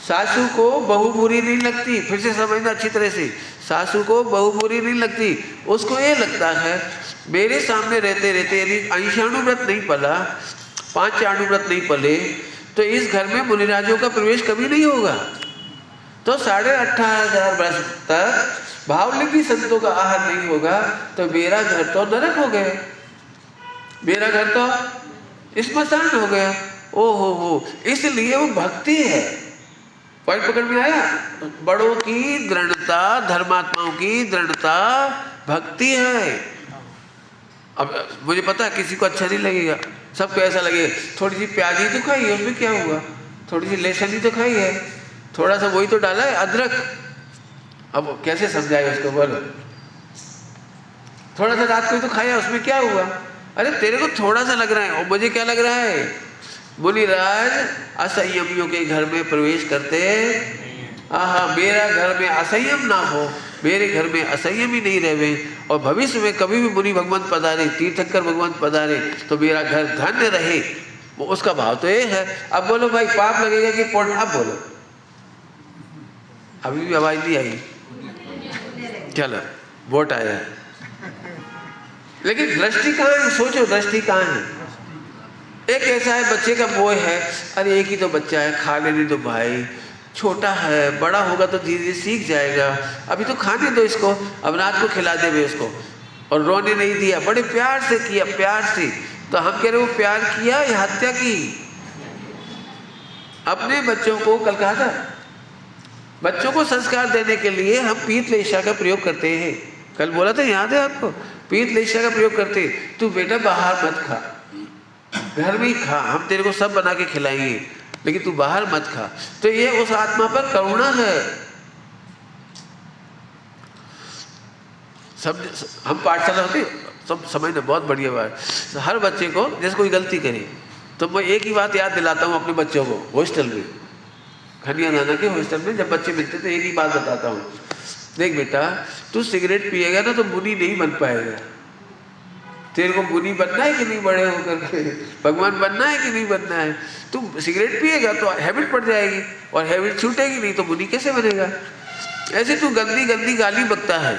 सासू को बहू बुरी नहीं लगती, फिर से समझना अच्छी तरह से, सासू को बहू बुरी नहीं लगती, उसको ये लगता है मेरे सामने रहते रहते यदि अहिंसाणुव्रत नहीं पला, पांचाणुव्रत नहीं पले, तो इस घर में मुनिराजों का प्रवेश कभी नहीं होगा। तो 18,500 वर्ष तक भावलिंगी संतों का आहार नहीं होगा, तो मेरा घर तो नरक हो गया, मेरा घर तो स्मशान हो गया। ओ हो, इसलिए वो भक्ति है। पॉइंट पकड़ में आया? बड़ों की दृढ़ता, धर्मात्माओं की दृढ़ता भक्ति है। अब मुझे पता है किसी को अच्छा नहीं लगेगा, सबको ऐसा लगेगा थोड़ी सी प्याज ही तो खाई है, उसमें क्या हुआ, थोड़ी सी लहसुन ही तो खाई है, थोड़ा सा वही तो डाला है अदरक। अब कैसे समझाए उसको, बोलो? थोड़ा सा रात को ही तो खाया, उसमें क्या हुआ? अरे तेरे को थोड़ा सा लग रहा है, और मुझे क्या लग रहा है? मुनिराज असंयमियों के घर में प्रवेश करते, आहा मेरा घर में असंयम ना हो, मेरे घर में असंयम ही नहीं रहे, और भविष्य में कभी भी मुनि भगवंत पधारे, तीर्थंकर भगवंत पधारे, तो मेरा घर धन्य रहे। वो उसका भाव तो ये है। अब बोलो भाई पाप लगेगा कि पुण्य? अब बोलो, अभी भी आवाज नहीं आई, चलो वोट आया, लेकिन दृष्टि कहाँ है? सोचो दृष्टि कहाँ है? एक ऐसा है बच्चे का बोझ है, अरे एक ही तो बच्चा है, खा लेने दो भाई, छोटा है, बड़ा होगा तो धीरे धीरे सीख जाएगा, अभी तो खाने दो इसको, अब रात को खिला देवे इसको। और रोने नहीं दिया, बड़े प्यार से किया, प्यार से। तो हम कह रहे वो प्यार किया या हत्या की? अपने बच्चों को, कल कहा था, बच्चों को संस्कार देने के लिए हम पीतलेशा का प्रयोग करते हैं। कल बोला था, याद है आपको? पीतलेशा का प्रयोग करते, तू बेटा बाहर मत खा, घर में ही खा, हम तेरे को सब बना के खिलाएंगे, लेकिन तू बाहर मत खा। तो ये उस आत्मा पर करुणा है। सब हम पाठशाला होती, सब समझना, बहुत बढ़िया बात। हर बच्चे को जैसे कोई गलती करे तो मैं एक ही बात याद दिलाता हूँ अपने बच्चों को। हॉस्टल में, खनिया नाना के हॉस्टल में जब बच्चे मिलते तो एक ही बात बताता हूँ, देख बेटा, तू सिगरेट पिएगा ना तो मुनि नहीं बन पाएगा। तेरे को मुनि बनना है कि नहीं, बड़े होकर के भगवान बनना है कि नहीं बनना है? तू सिगरेट पिएगा तो हैबिट पड़ जाएगी, और हैबिट छूटेगी नहीं तो मुनि कैसे बनेगा? ऐसे तू गंदी गंदी गाली बकता है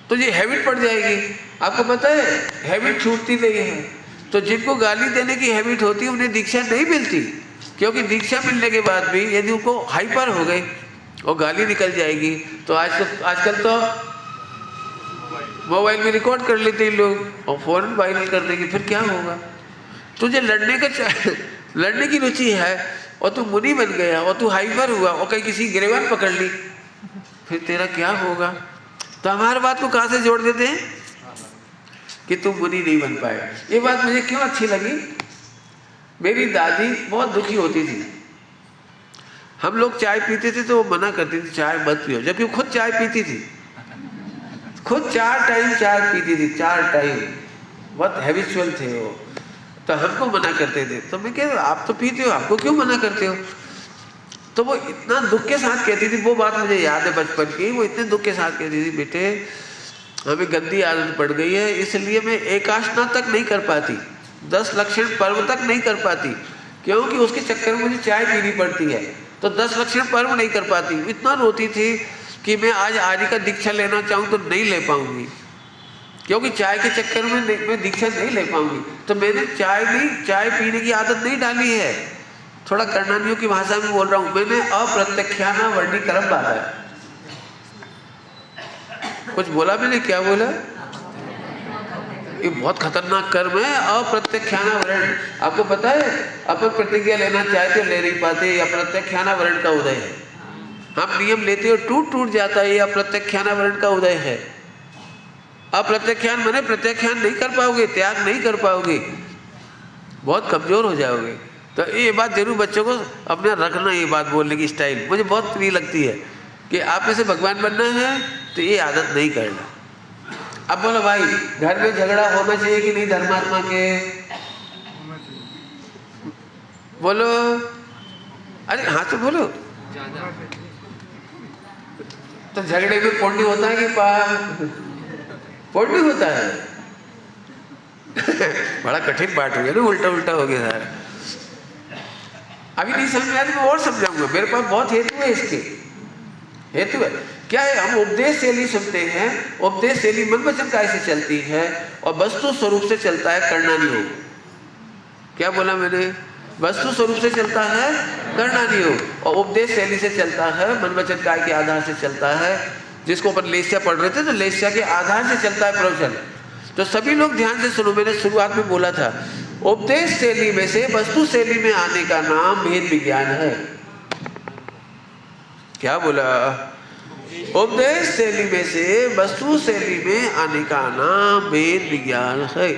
तो ये हैबिट पड़ जाएगी। आपको पता है हैबिट छूटती नहीं है। तो जिनको गाली देने की हैबिट होती है उन्हें दीक्षा नहीं मिलती, क्योंकि दीक्षा मिलने के बाद भी यदि उनको हाइपर हो गई और गाली निकल जाएगी तो आजकल तो मोबाइल में रिकॉर्ड कर लेते हैं लोग और फौरन वायरल कर देंगे, फिर क्या होगा? तुझे लड़ने की रुचि है और तू मुनि बन गया और तू हाइपर हुआ और कहीं किसी गिरेबान पकड़ ली, फिर तेरा क्या होगा? तो हमारी बात को कहाँ से जोड़ देते हैं कि तुम मुनि नहीं बन पाए। ये बात मुझे क्यों अच्छी लगी? मेरी दादी बहुत दुखी होती थी, हम लोग चाय पीते थे तो वो मना करती थी चाय मत पियो, जबकि वो खुद चाय पीती थी, खुद 4 टाइम चाय पीती थी, 4 टाइम, बहुत हैबिचुअल थे वो। तो हमको मना करते थे, तो मैं कह आप तो पीते हो, आपको क्यों मना करते हो? तो वो इतना दुख के साथ कहती थी, वो बात मुझे याद है बचपन की, वो इतने दुख के साथ कहती थी, बेटे हमें गंदी आदत पड़ गई है, इसलिए मैं एकाशना तक नहीं कर पाती, 10 लक्षण पर्व तक नहीं कर पाती, क्योंकि उसके चक्कर में मुझे चाय पीनी पड़ती है, तो 10 लक्षण पर्व नहीं कर पाती। इतना रोती थी कि मैं आज आर्य का दीक्षा लेना चाहूँ तो नहीं ले पाऊंगी, क्योंकि चाय के चक्कर में मैं दीक्षा नहीं ले पाऊंगी। तो मैंने चाय पीने की आदत नहीं डाली है। थोड़ा कर्णानियों की भाषा में बोल रहा हूँ, मैंने अप्रत्यख्याना वर्णी कर्म बांधा है। कुछ बोला मैंने, क्या बोला? ये बहुत खतरनाक कर्म है, अप्रत्यख्याना वर्ण। आपको पता है अपन प्रतिज्ञा लेना चाहते ले नहीं पाते, अप्रत्यख्याना वर्ण का उदय है। हम नियम लेते हो टूट जाता है, ये अप्रत्यख्याना वर्ण का उदय है। अप्रत्यख्यान माने प्रत्याख्यान नहीं कर पाओगे, त्याग नहीं कर पाओगे, बहुत कमजोर हो जाओगे। तो ये बात जरूर बच्चों को अपने रखना, ये बात बोलने की स्टाइल मुझे बहुत प्रिय लगती है कि आप में से भगवान बनना है तो ये आदत नहीं करना। अब बोलो भाई, घर में झगड़ा होना चाहिए कि नहीं धर्मात्मा के? बोलो, अरे हाँ तो बोलो। तो झगड़े में पुण्य होता है कि पाप? पुण्य होता है। बड़ा कठिन पाठ हो गया ना, उल्टा हो गया सारा। अभी नहीं समझ में आया तो मैं और समझाऊंगा, मेरे पास बहुत हेतु है इसके। हेतु है क्या है? हम उपदेश शैली सुनते हैं, उपदेश शैली मन वचन काय से चलती है और वस्तु स्वरूप से चलता है कर्णानी योग। क्या बोला मैंने? वस्तु स्वरूप से चलता है कर्णानी योग और उपदेश शैली से चलता है मन वचन काय के आधार से चलता है। जिसको अपन लेस्या पढ़ रहे थे तो लेस्या के आधार से चलता है प्रवचन। तो सभी लोग ध्यान से सुनो, मैंने शुरुआत में बोला था उपदेश शैली में से वस्तु शैली में आने का नाम भेद विज्ञान है। क्या बोला? उपदेश शैली में से वस्तु शैली में आने का नाम भेद विज्ञान है।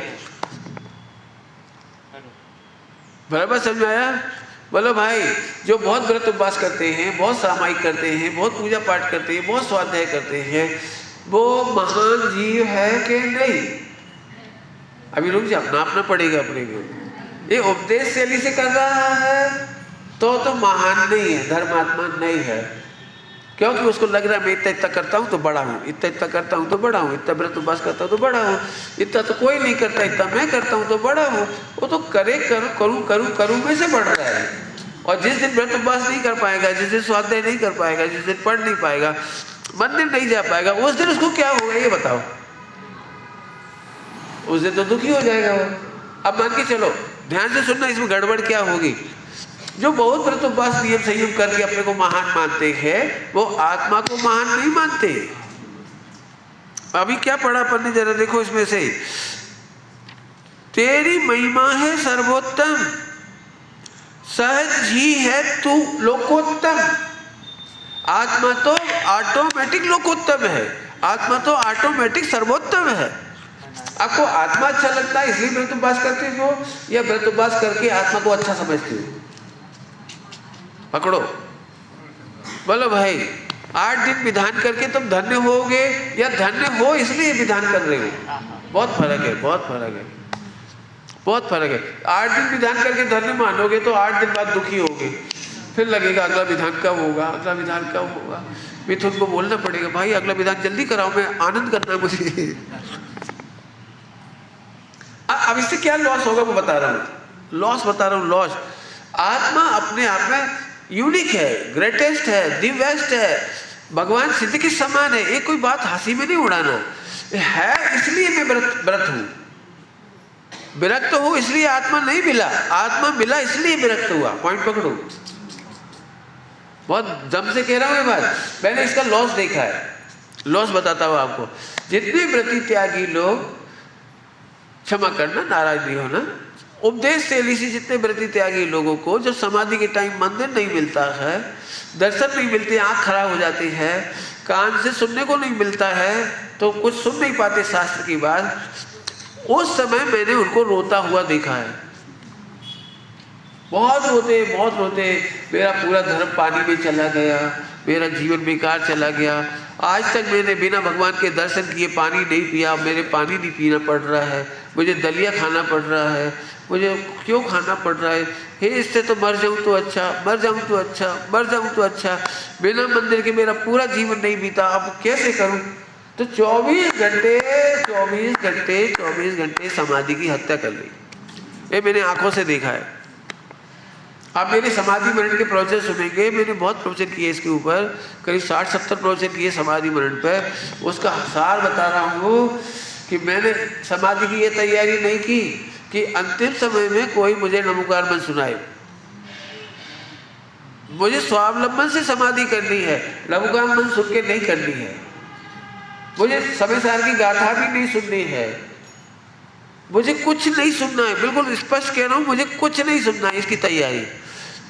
बराबर समझ आया? बोलो भाई, जो बहुत व्रत उपवास करते हैं, बहुत सामायिक करते हैं, बहुत पूजा पाठ करते हैं, बहुत स्वाध्याय करते हैं, वो महान जीव है कि नहीं? अभी रुक जाओ, नापना पड़ेगा अपने को। ये उपदेश शैली से कर रहा है तो महान नहीं है, धर्मात्मा नहीं है, क्योंकि उसको लग रहा है मैं इतना करता हूँ तो बड़ा हूँ, इतना करता हूँ तो बड़ा हूँ, इतना व्रत उपवास करता हूँ तो बड़ा हूँ, इतना तो कोई नहीं करता, इतना मैं करता हूँ तो बड़ा हूँ। वो तो करूँ में से बढ़ रहा है। और जिस दिन व्रत उपवास नहीं कर पाएगा, जिस दिन स्वाध्याय नहीं कर पाएगा, जिस दिन पढ़ नहीं पाएगा, मंदिर नहीं जा पाएगा, उस दिन उसको क्या होगा ये बताओ? उस दिन तो दुखी हो जाएगा वो। अब मान के चलो, ध्यान से सुनना, इसमें गड़बड़ क्या होगी। जो बहुत व्रत उपवास नियम संयम करके अपने को महान मानते हैं, वो आत्मा को महान नहीं मानते। अभी क्या पढ़ा अपन ने, जरा देखो इसमें से, तेरी महिमा है सर्वोत्तम, सहज ही है तू लोकोत्तम। आत्मा तो ऑटोमेटिक लोकोत्तम है, आत्मा तो ऑटोमेटिक सर्वोत्तम है। आपको आत्मा अच्छा लगता है इसलिए व्रत उपवास करते हो, या व्रत उपवास करके आत्मा को अच्छा समझते हो? पकड़ो, बोलो भाई, 8 दिन विधान करके तुम धन्य होगे, या धन्य हो इसलिए विधान कर रहे हो? बहुत फर्क है, बहुत फर्क है, बहुत फर्क है। 8 दिन विधान करके धन्य मानोगे तो 8 दिन बाद दुखी होगे, फिर लगेगा अगला विधान कब होगा, अगला विधान कब होगा। मिथुन को बोलना पड़ेगा, भाई अगला विधान जल्दी कराओ, मैं आनंद करना है मुझे। अब इससे क्या लॉस होगा वो बता रहा हूं, लॉस बता रहा हूं, लॉस। आत्मा अपने आप में यूनिक है, ग्रेटेस्ट है, दी बेस्ट है, भगवान सिद्ध के समान है। एक कोई बात हंसी में नहीं उड़ाना है, इसलिए मैं व्रत हूं, विरक्त हो इसलिए आत्मा नहीं मिला, आत्मा मिला इसलिए विरक्त हुआ। पॉइंट पकड़ो, बहुत दम से कह रहा हूं ये बात, मैंने इसका लॉस देखा है, लॉस बताता हूं आपको। जितने व्रती त्यागी लोग, क्षमा करना, नाराज नहीं होना, उपदेश शैली से जितने व्रती त्यागी लोगों को जब समाधि के टाइम मंदिर नहीं मिलता है, दर्शन नहीं मिलते, आंख खराब हो जाती है, कान से सुनने को नहीं मिलता है, तो कुछ सुन नहीं पाते शास्त्र की बात, उस समय मैंने उनको रोता हुआ देखा है। बहुत रोते, बहुत रोते, मेरा पूरा धर्म पानी में चला गया, मेरा जीवन बेकार चला गया, आज तक मैंने बिना भगवान के दर्शन किए पानी नहीं पिया, मेरे पानी नहीं पीना पड़ रहा है, मुझे दलिया खाना पड़ रहा है, मुझे क्यों खाना पड़ रहा है, हे इससे तो मर जाऊं तो अच्छा, मर जाऊं तो अच्छा, मर जाऊं तो अच्छा, बिना मंदिर के मेरा पूरा जीवन नहीं बीता, अब कैसे करूं? तो 24 घंटे समाधि की हत्या कर ली, ये मैंने आंखों से देखा है। आप मेरे समाधि मरण के प्रोजेक्ट सुनेंगे, मैंने बहुत प्रोजेक्ट किए इसके ऊपर, करीब 60-70 प्रोजेक्ट किए समाधि मरण पर। उसका सार बता रहा हूँ कि मैंने समाधि की ये तैयारी नहीं की कि अंतिम समय में कोई मुझे नमोकार मन सुनाए। मुझे स्वावलंबन से समाधि करनी है, नमोकार मन सुन के नहीं करनी है। मुझे समय सार की गाथा भी नहीं सुननी है, मुझे कुछ नहीं सुनना है, बिल्कुल स्पष्ट कह रहा हूँ, मुझे कुछ नहीं सुनना है। इसकी तैयारी,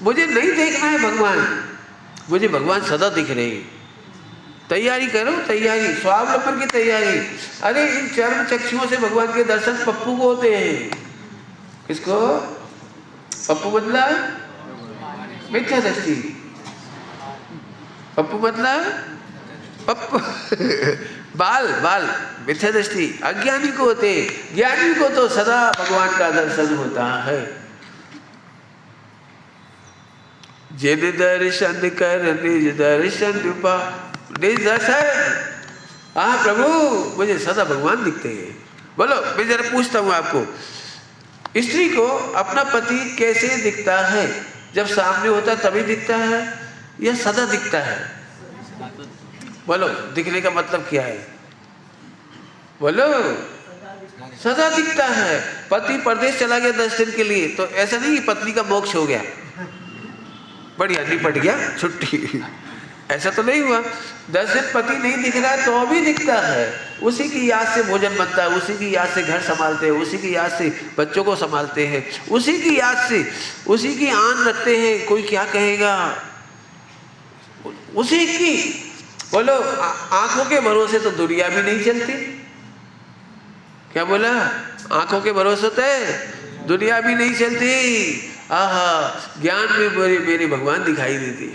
मुझे नहीं देखना है भगवान, मुझे भगवान सदा दिख रहे हैं। तैयारी करो, तैयारी, स्वावलंबन की तैयारी। अरे इन चर्म चक्षुओं से भगवान के दर्शन पप्पू को होते हैं। किसको? पप्पू मतलब मिथ्या दृष्टि, पप्पू मतलब पप्पू बाल, बाल मिथ्या दृष्टि अज्ञानी को होते, ज्ञानी को तो सदा भगवान का दर्शन होता है। जिन दर्शन कर निज दर्शन पा, निज दर्शन, हाँ प्रभु मुझे सदा भगवान दिखते हैं। बोलो, मैं जरा पूछता हूँ आपको, स्त्री को अपना पति कैसे दिखता है? जब सामने होता तभी दिखता है या सदा दिखता है? बोलो, दिखने का मतलब क्या है? बोलो, सदा दिखता है। पति परदेश चला गया 10 दिन के लिए तो ऐसा नहीं कि पत्नी का मोक्ष हो गया, बढ़िया निपट गया छुट्टी, ऐसा तो नहीं हुआ। 10 दिन पति नहीं दिख रहा है तो भी दिखता है। उसी की याद से भोजन बनता है, उसी की याद से घर संभालते हैं, उसी की याद से बच्चों को संभालते हैं, उसी की याद से उसी की आन रखते हैं। कोई क्या कहेगा, उसी की। बोलो, आंखों के भरोसे तो दुनिया भी नहीं चलती। क्या बोला? आंखों के भरोसे तो दुनिया भी नहीं चलती। आहा, ज्ञान में मेरे भगवान दिखाई देती।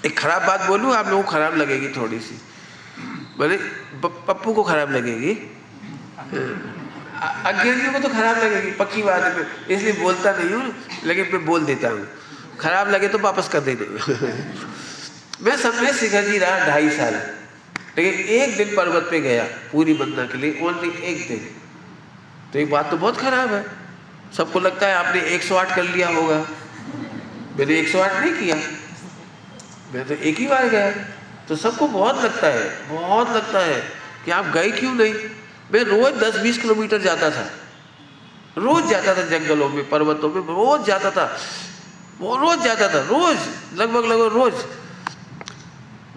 एक खराब बात बोलूं, आप लोगों को खराब लगेगी थोड़ी सी, बोले पप्पू को खराब लगेगी, अज्ञानियों को तो खराब लगेगी, पक्की बात है। इसलिए बोलता नहीं हूँ, लेकिन मैं बोल देता हूँ, खराब लगे तो वापस कर देना। मैं समय शिखर जी रहा 2.5 साल, लेकिन एक दिन पर्वत पे गया पूरी बंदना के लिए, ओनली एक दिन। तो एक बात तो बहुत खराब है, सबको लगता है आपने 108 कर लिया होगा। मैंने 108 नहीं किया, मैं तो एक ही बार गया। तो सबको बहुत लगता है कि आप गए क्यों नहीं। मैं रोज 10-20 किलोमीटर जाता था, रोज जाता था जंगलों में, पर्वतों में, रोज जाता था, वो रोज जाता था, रोज लगभग रोज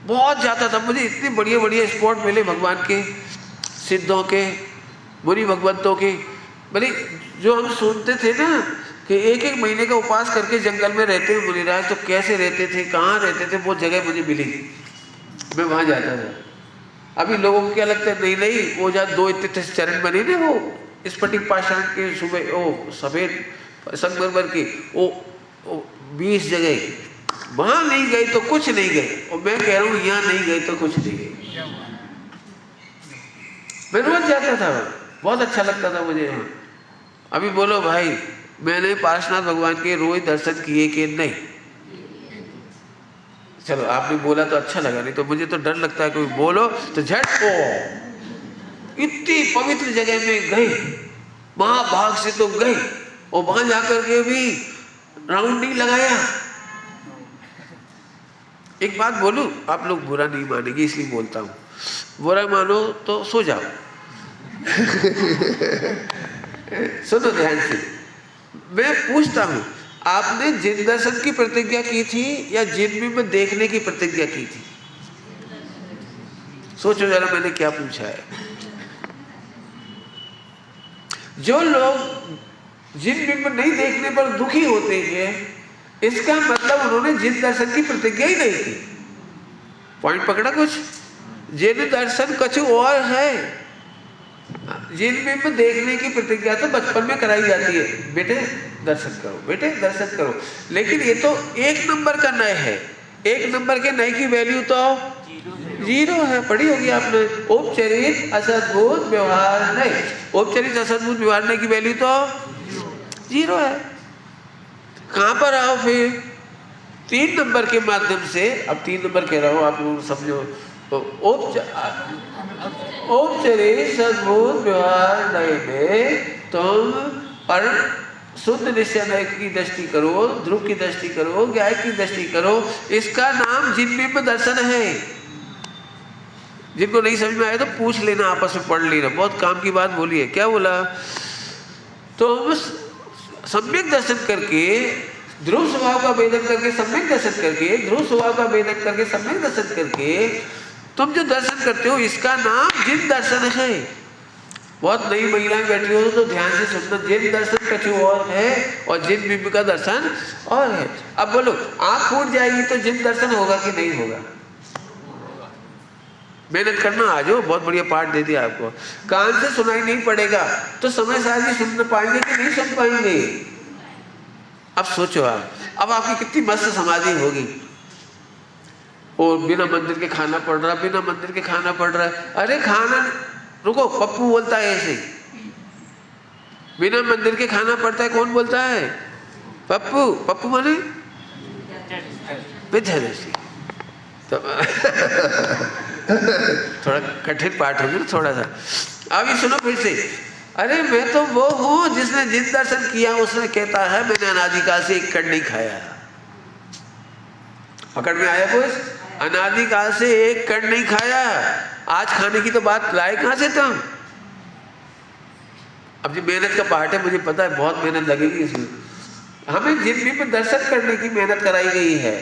बहुत जाता था। मुझे इतने बढ़िया बढ़िया स्पॉट मिले भगवान के, सिद्धों के, मुनि भगवंतों के। भले जो हम सुनते थे ना कि एक एक महीने का उपवास करके जंगल में रहते हैं मुनिराज, तो कैसे रहते थे, कहाँ रहते थे, वो जगह मुझे मिली, मैं वहाँ जाता था। अभी लोगों को क्या लगता है, नहीं नहीं वो जहाँ 2 इतने चरण बने ना, वो स्फटिक पाषाण के सुबह, वो सफ़ेद संगमरमर की, वो 20 जगह, वहाँ नहीं गए तो कुछ नहीं गए। और मैं कह रहा हूँ यहाँ नहीं गए तो कुछ नहीं गए। मैं रोज जाता था, बहुत अच्छा लगता था मुझे। अभी बोलो भाई, मैंने पार्श्वनाथ भगवान के रोज दर्शन किए कि नहीं? चलो आपने बोला तो अच्छा लगा, नहीं तो मुझे तो डर लगता है कोई बोलो तो झट को। इतनी पवित्र जगह में गए, महाभाग से तो गए, और वहां जाकर के भी राउंड नहीं लगाया। एक बात बोलूं, आप लोग बुरा नहीं मानेंगे इसलिए बोलता हूं, बुरा मानो तो सो जाओ। सुनो ध्यान से, मैं पूछता हूं, आपने जिन दर्शन की प्रतिज्ञा की थी या जिन में देखने की प्रतिज्ञा की थी? सोचो जरा मैंने क्या पूछा है। जो लोग जिन में नहीं देखने पर दुखी होते हैं, इसका मतलब उन्होंने जिन दर्शन की प्रतिज्ञा ही नहीं की। पॉइंट पकड़ा कुछ? जिन दर्शन कछु और है, जिन में देखने की प्रतिज्ञा तो बचपन में कराई जाती है, बेटे दर्शन करो, बेटे दर्शन करो। लेकिन ये तो 1 नंबर का नय है। 1 नंबर के नय की वैल्यू तो 0 है, पढ़ी होगी आपने। औपचारिक असद्भुत व्यवहार नहीं, औपचारिक असद्भुत व्यवहार नहीं की वैल्यू तो 0 है। कहाँ पर आओ फिर? 3 नंबर के माध्यम से। अब 3 नंबर कह रहा हूँ, आप लोग समझो। तो औपचारिक सद्भुत व्यवहार नय में तुम परम शुद्ध निश्चय की दृष्टि करो, ध्रुव की दृष्टि करो, ज्ञाय की दृष्टि करो, इसका नाम जिनमें दर्शन है। जिनको नहीं समझ में आया तो पूछ लेना, आपस में पढ़ लेना, बहुत काम की बात बोली है। क्या बोला? तो हम सम्यक दर्शन करके, ध्रुव स्वभाव का भेदन करके, सम्यक दर्शन करके, ध्रुव स्वभाव का भेदन करके, सम्यक दर्शन करके तुम जो दर्शन करते हो, इसका नाम जिन दर्शन है। बहुत नई महिलाएं बैठी हो तो ध्यान से सुनना, जिन दर्शन कछु और है और जिन बिंब का दर्शन और है। अब बोलो, आंख फूट जाएगी तो जिन दर्शन होगा कि नहीं होगा? मेहनत करना, आ जाओ, बहुत बढ़िया पाठ दे दिया आपको। कान से सुनाई नहीं पड़ेगा तो समय साथ ही सुन पाएंगे कि नहीं सुन पाएंगे? अब सोचो आप, अब आपकी कितनी मस्त समाधि होगी। और बिना मंदिर के खाना पड़ रहा, बिना मंदिर के खाना पड़ रहा है। अरे खाना रुको, पप्पू बोलता है ऐसे, बिना मंदिर के खाना पड़ता है। कौन बोलता है? पप्पू। पप्पू माने विद्यादर्शी। तो थोड़ा कठिन पाठ होगी ना थोड़ा सा। अभी सुनो फिर से। अरे मैं तो वो हूं जिसने जिन दर्शन किया, उसने कहता है मैंने अनादिकाल से एक कण नहीं खाया। पकड़ में आया कुछ? अनादिकाल से एक कण नहीं खाया। आज खाने की तो बात लाए कहां से तुम? अब जी मेहनत का पार्ट है, मुझे पता है बहुत मेहनत लगेगी इसमें। हमें जिन में दर्शन करने की मेहनत कराई गई है,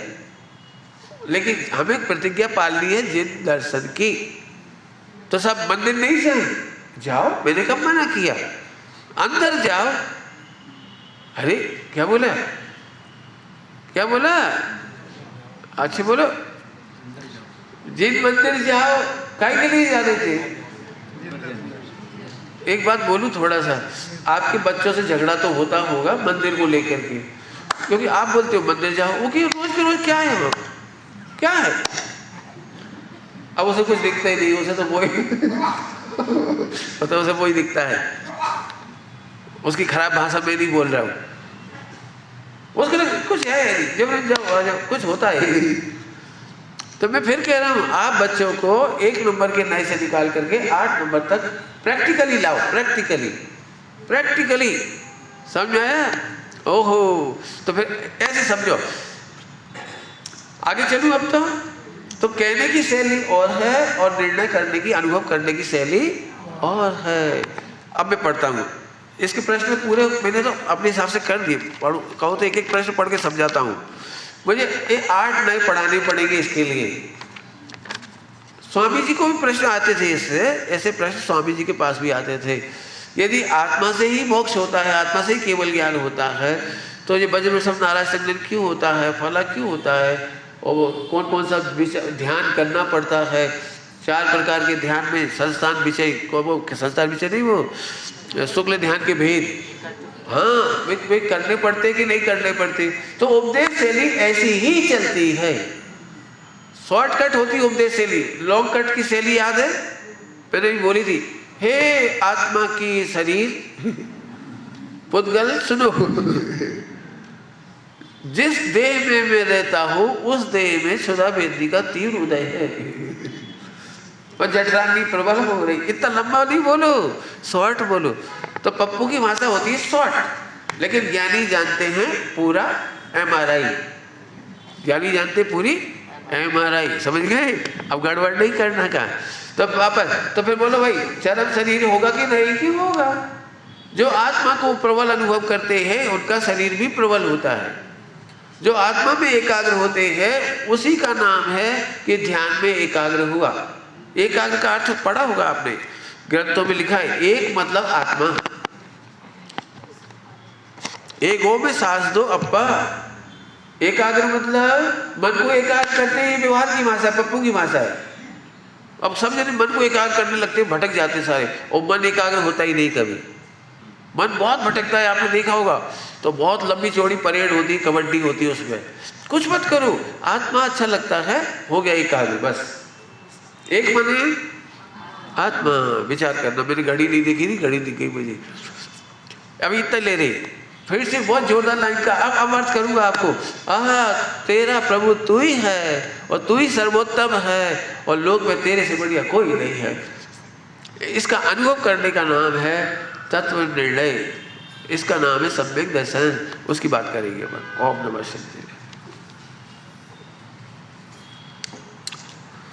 लेकिन हमें प्रतिज्ञा पालनी है जिन दर्शन की। तो सब मंदिर नहीं जाओ, मैंने कब मना किया? अंदर जाओ। अरे क्या बोला? क्या बोला? अच्छे बोलो। जिन मंदिर जाओ, काहे के लिए जाने थे? एक बात बोलूं थोड़ा सा, आपके बच्चों से झगड़ा तो होता होगा मंदिर को लेकर के, क्योंकि आप बोलते हो मंदिर जाओ, वो कि रोज के रोज क्या है, वो क्या है? अब उसे कुछ दिखता ही नहीं, उसे तो वही तो उसे वही दिखता है। उसकी खराब भाषा में नहीं बोल रहा हूँ, उसके लिए कुछ है नहीं, जब जाओ कुछ होता है। तो मैं फिर कह रहा हूँ, आप बच्चों को 1 नंबर के नए से निकाल करके 8 नंबर तक प्रैक्टिकली लाओ। प्रैक्टिकली समझ में आया? ओहो, तो फिर ऐसे समझो। आगे चलूँ अब तो कहने की शैली और है और निर्णय करने की, अनुभव करने की शैली और है। अब मैं पढ़ता हूँ, इसके प्रश्न पूरे मैंने तो अपने हिसाब से कर दिए, पढ़ो कहो तो एक एक प्रश्न पढ़ के समझाता हूँ। मुझे ये 8 नए पढ़ाने पड़ेंगे इसके लिए। स्वामी जी को भी प्रश्न आते थे इससे, ऐसे प्रश्न स्वामी जी के पास भी आते थे। यदि आत्मा से ही मोक्ष होता है, आत्मा से ही केवल ज्ञान होता है, तो ये वज्र सब नाराज संज्ञान क्यों होता है, फला क्यों होता है, और वो कौन कौन सा ध्यान करना पड़ता है। 4 प्रकार के ध्यान में संस्थान विषय को, वो संस्थान विषय नहीं, वो शुक्ल ध्यान के भेद, हाँ वे करने पड़ते कि नहीं करने पड़ते। तो उपदेश शैली ऐसी ही चलती है, शॉर्टकट होती उपदेश शैली। लॉन्ग कट की शैली याद है, मैंने भी बोली थी, हे आत्मा की शरीर पुद्गल सुनो, जिस देह में मैं रहता हूं उस देह में सुधा वेदी का तीव्र उदय है, और जठराग्नि प्रबल हो रही। इतना लंबा नहीं बोलो, शॉर्ट बोलो। तो पप्पू की भाषा होती है शॉर्ट, लेकिन ज्ञानी जानते हैं पूरा MRI, ज्ञानी जानते पूरी MRI, समझ गए। अब गड़बड़ नहीं करना का। तो वापस तो फिर बोलो भाई, चरम शरीर होगा कि नहीं, कि होगा। जो आत्मा को प्रबल अनुभव करते हैं उनका शरीर भी प्रबल होता है। जो आत्मा में एकाग्र होते हैं उसी का नाम है कि ध्यान में एकाग्र हुआ। एकाग्र का अर्थ पढ़ा होगा आपने, ग्रंथों में लिखा है, एक मतलब आत्मा, एक हो में सांस दो अप्पा। एकाग्र मतलब मन को एकाग्र करते हैं, व्यवहार की भाषा, पप्पू की भाषा है। अब सब जने मन को एकाग्र करने लगते, भटक जाते सारे, और मन एकाग्र होता ही नहीं कभी। मन बहुत भटकता है, आपने देखा होगा। तो बहुत लंबी चौड़ी परेड होती है, कबड्डी होती है, उसमें कुछ मत करो, आत्मा अच्छा लगता है, हो गया एकाग्र, बस। एक मन है आत्मा, विचार करना। मैंने घड़ी नहीं देखी थी, घड़ी दिख गई मुझे, अभी इतना ले रही। फिर से बहुत जोरदार लाइन का अब अर्थ करूंगा आपको। तेरा प्रभु तू ही है, और तू ही सर्वोत्तम है, और लोक में तेरे से बढ़िया कोई नहीं है। इसका अनुभव करने का नाम है तत्व निर्णय, इसका नाम है सम्यक दर्शन। उसकी बात करेंगे अपन। ओम नमः शिवाय।